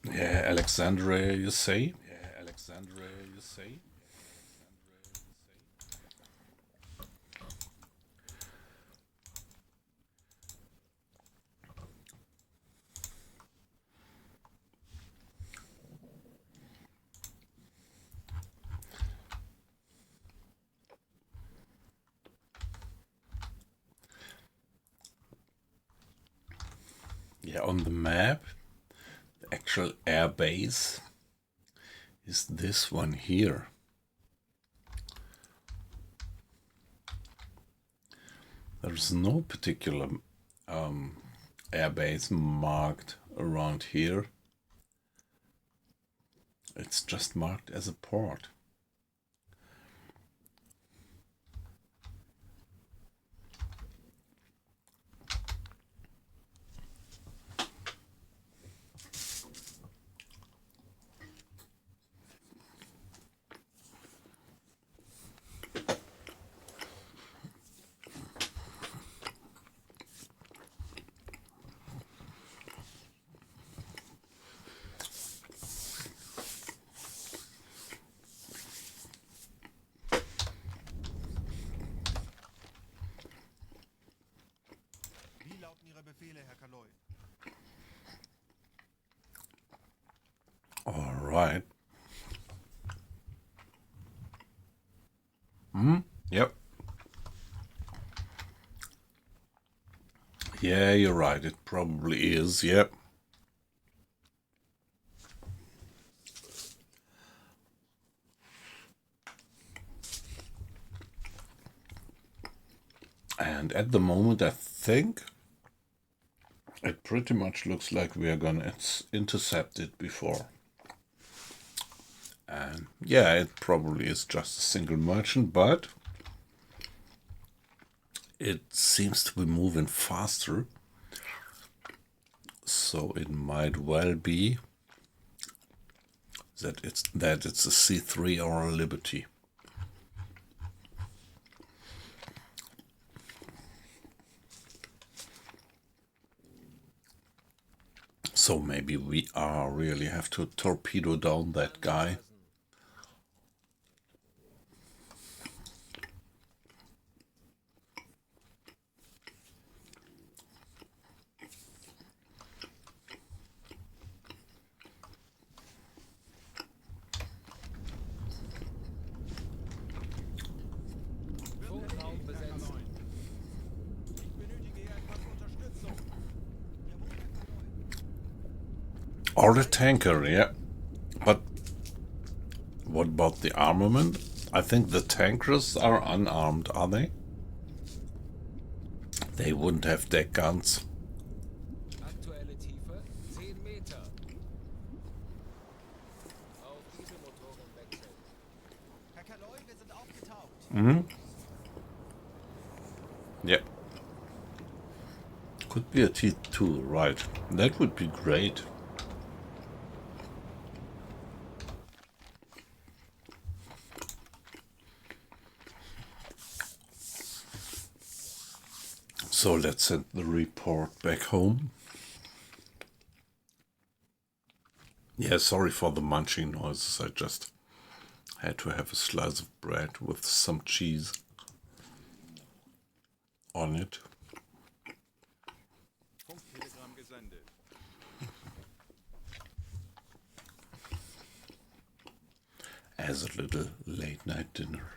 Yeah, Alexandria, you say? Yeah, Alexandria, you say? Yeah, on the map, the actual air base is this one here. There's no particular air base marked around here. It's just marked as a port. wie lauten Ihre Befehle, Herr Kaloi? All right. Yep. Yeah, you're right. It probably is. Yep. And at the moment, I think it pretty much looks like we are gonna intercept it before. And yeah, it probably is just a single merchant, but it seems to be moving faster. So it might well be that it's a C3 or a Liberty. So maybe we really have to torpedo down that guy. Funkraum besetzt. Ich benötige hier etwas Unterstützung. Jawohl, Herr Kaloi. Or the tanker, yeah. But what about the armament? I think the tankers are unarmed, are they? They wouldn't have deck guns. Aktuelle Tiefe 10 Meter. Auf Dieselmotoren wechseln. Herr Kaloi, wir sind aufgetaucht. Yep. Could be a T2, right. That would be great. So let's send the report back home. Yeah, sorry for the munching noises. I just had to have a slice of bread with some cheese on it. Funktelegramm gesendet. As a little late night dinner.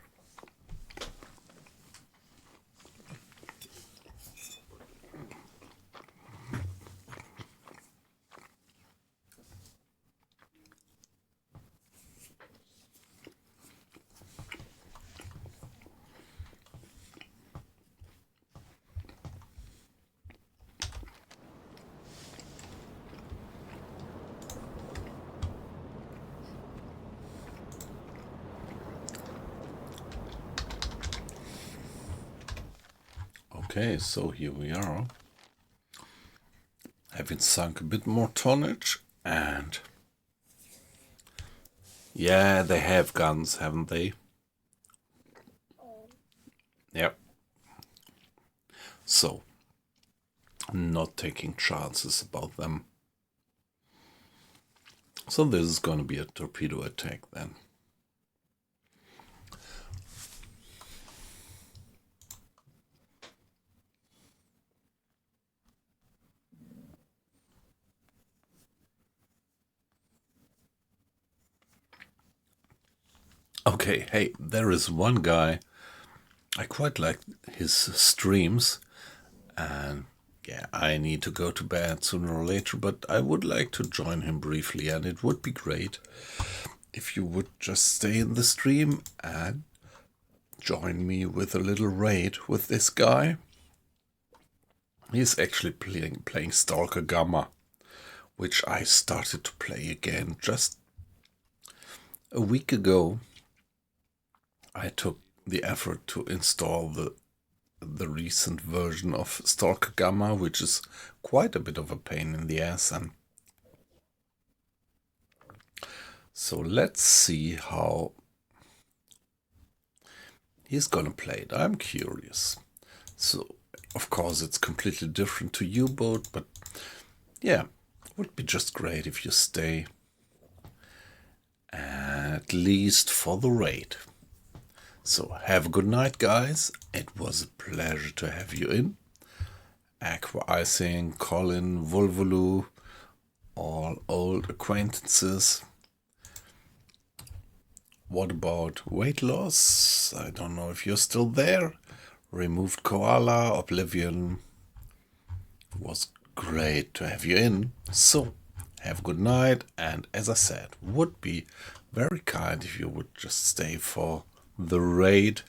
Okay, so here we are, having sunk a bit more tonnage, and yeah, they have guns, haven't they? Yep. So, not taking chances about them. So this is going to be a torpedo attack then. Okay, hey, there is one guy, I quite like his streams, and yeah, I need to go to bed sooner or later, but I would like to join him briefly, and it would be great if you would just stay in the stream and join me with a little raid with this guy. He's actually playing Stalker Gamma, which I started to play again just a week ago. I took the effort to install the recent version of Stalker Gamma, which is quite a bit of a pain in the ass. And so let's see how he's gonna play it. I'm curious. So, of course, it's completely different to UBOAT, but yeah, it would be just great if you stay at least for the raid. So have a good night, guys. It was a pleasure to have you in. Aqua Icing, Colin, Volvolu, all old acquaintances. What about weight loss? I don't know if you're still there. Removed Koala, Oblivion. It was great to have you in. So have a good night, and as I said, would be very kind if you would just stay for the raid.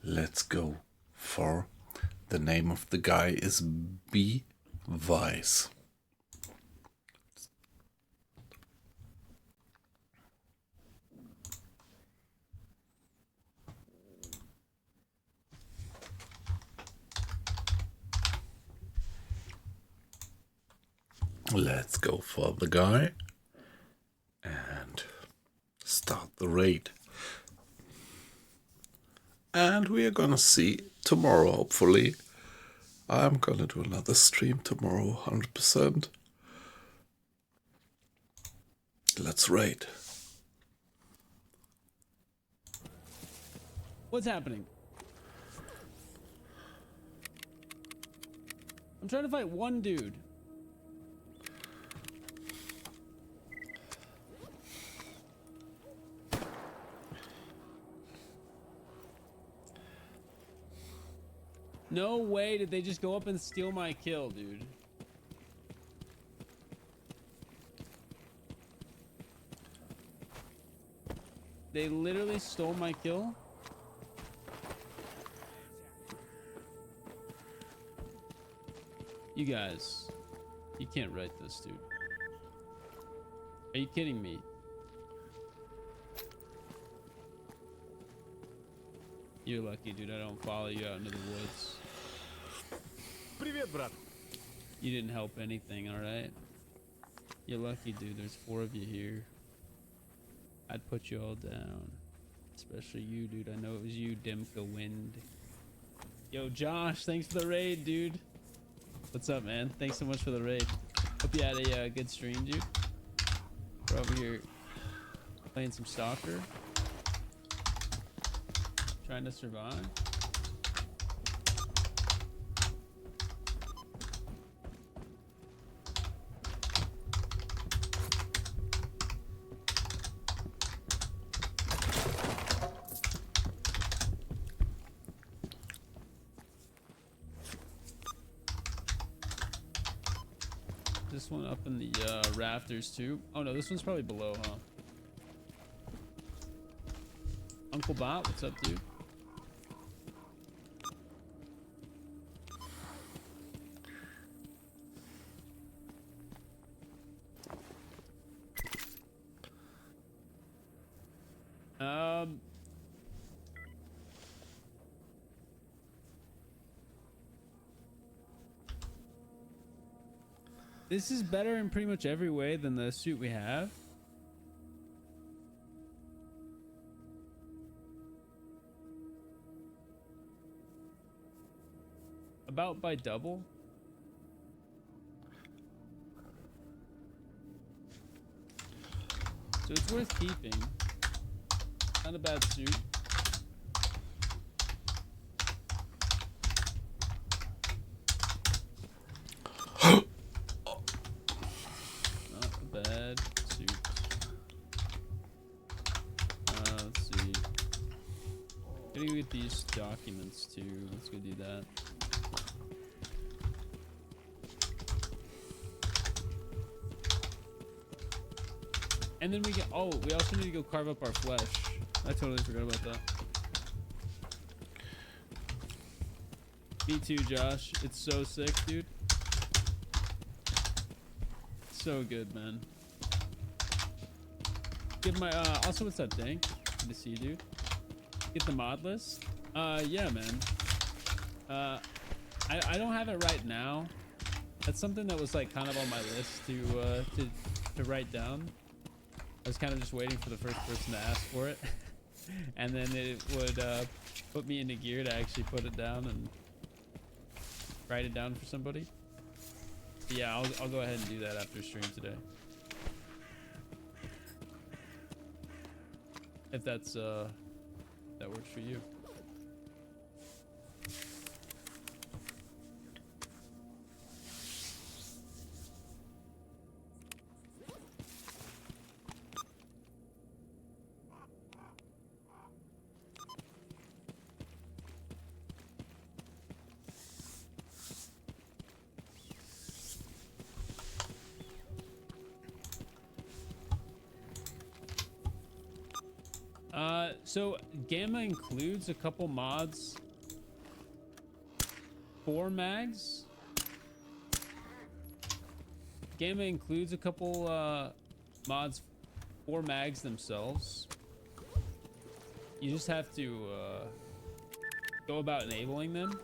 Let's go for the name of the guy is B Vice. Let's go for the guy and start the raid. And we are gonna see tomorrow, hopefully. I'm gonna do another stream tomorrow, 100%. Let's raid. What's happening? I'm trying to fight one dude. No way did they just go up and steal my kill, dude. They literally stole my kill? You guys, you can't write this, dude. Are you kidding me? You're lucky, dude. I don't follow you out into the woods. Привет, брат. You didn't help anything, alright? You're lucky, dude. There's 4 of you here. I'd put you all down. Especially you, dude. I know it was you, Dimka Wind. Yo, Josh, thanks for the raid, dude. What's up, man? Thanks so much for the raid. Hope you had a good stream, dude. We're over here playing some soccer. Trying to survive. This one up in the rafters too. Oh no, this one's probably below, huh? Uncle Bot, what's up, dude? This is better in pretty much every way than the suit we have. About by double. So it's worth keeping. Not a bad suit. Bad suit. Let's see. Gotta get these documents too. Let's go do that. And then we get. Oh, we also need to go carve up our flesh. I totally forgot about that. Me too, Josh. It's so sick, dude. So good, man. Get my also what's up, Dank? Good to see you, dude. Get the mod list. Yeah, man. I don't have it right now. That's something that was like kind of on my list to write down. I was kind of just waiting for the first person to ask for it, and then it would put me into gear to actually put it down and write it down for somebody. Yeah, I'll go ahead and do that after stream today. If that's that works for you. So Gamma includes a couple mods for mags. Gamma includes a couple mods for mags themselves. You just have to go about enabling them.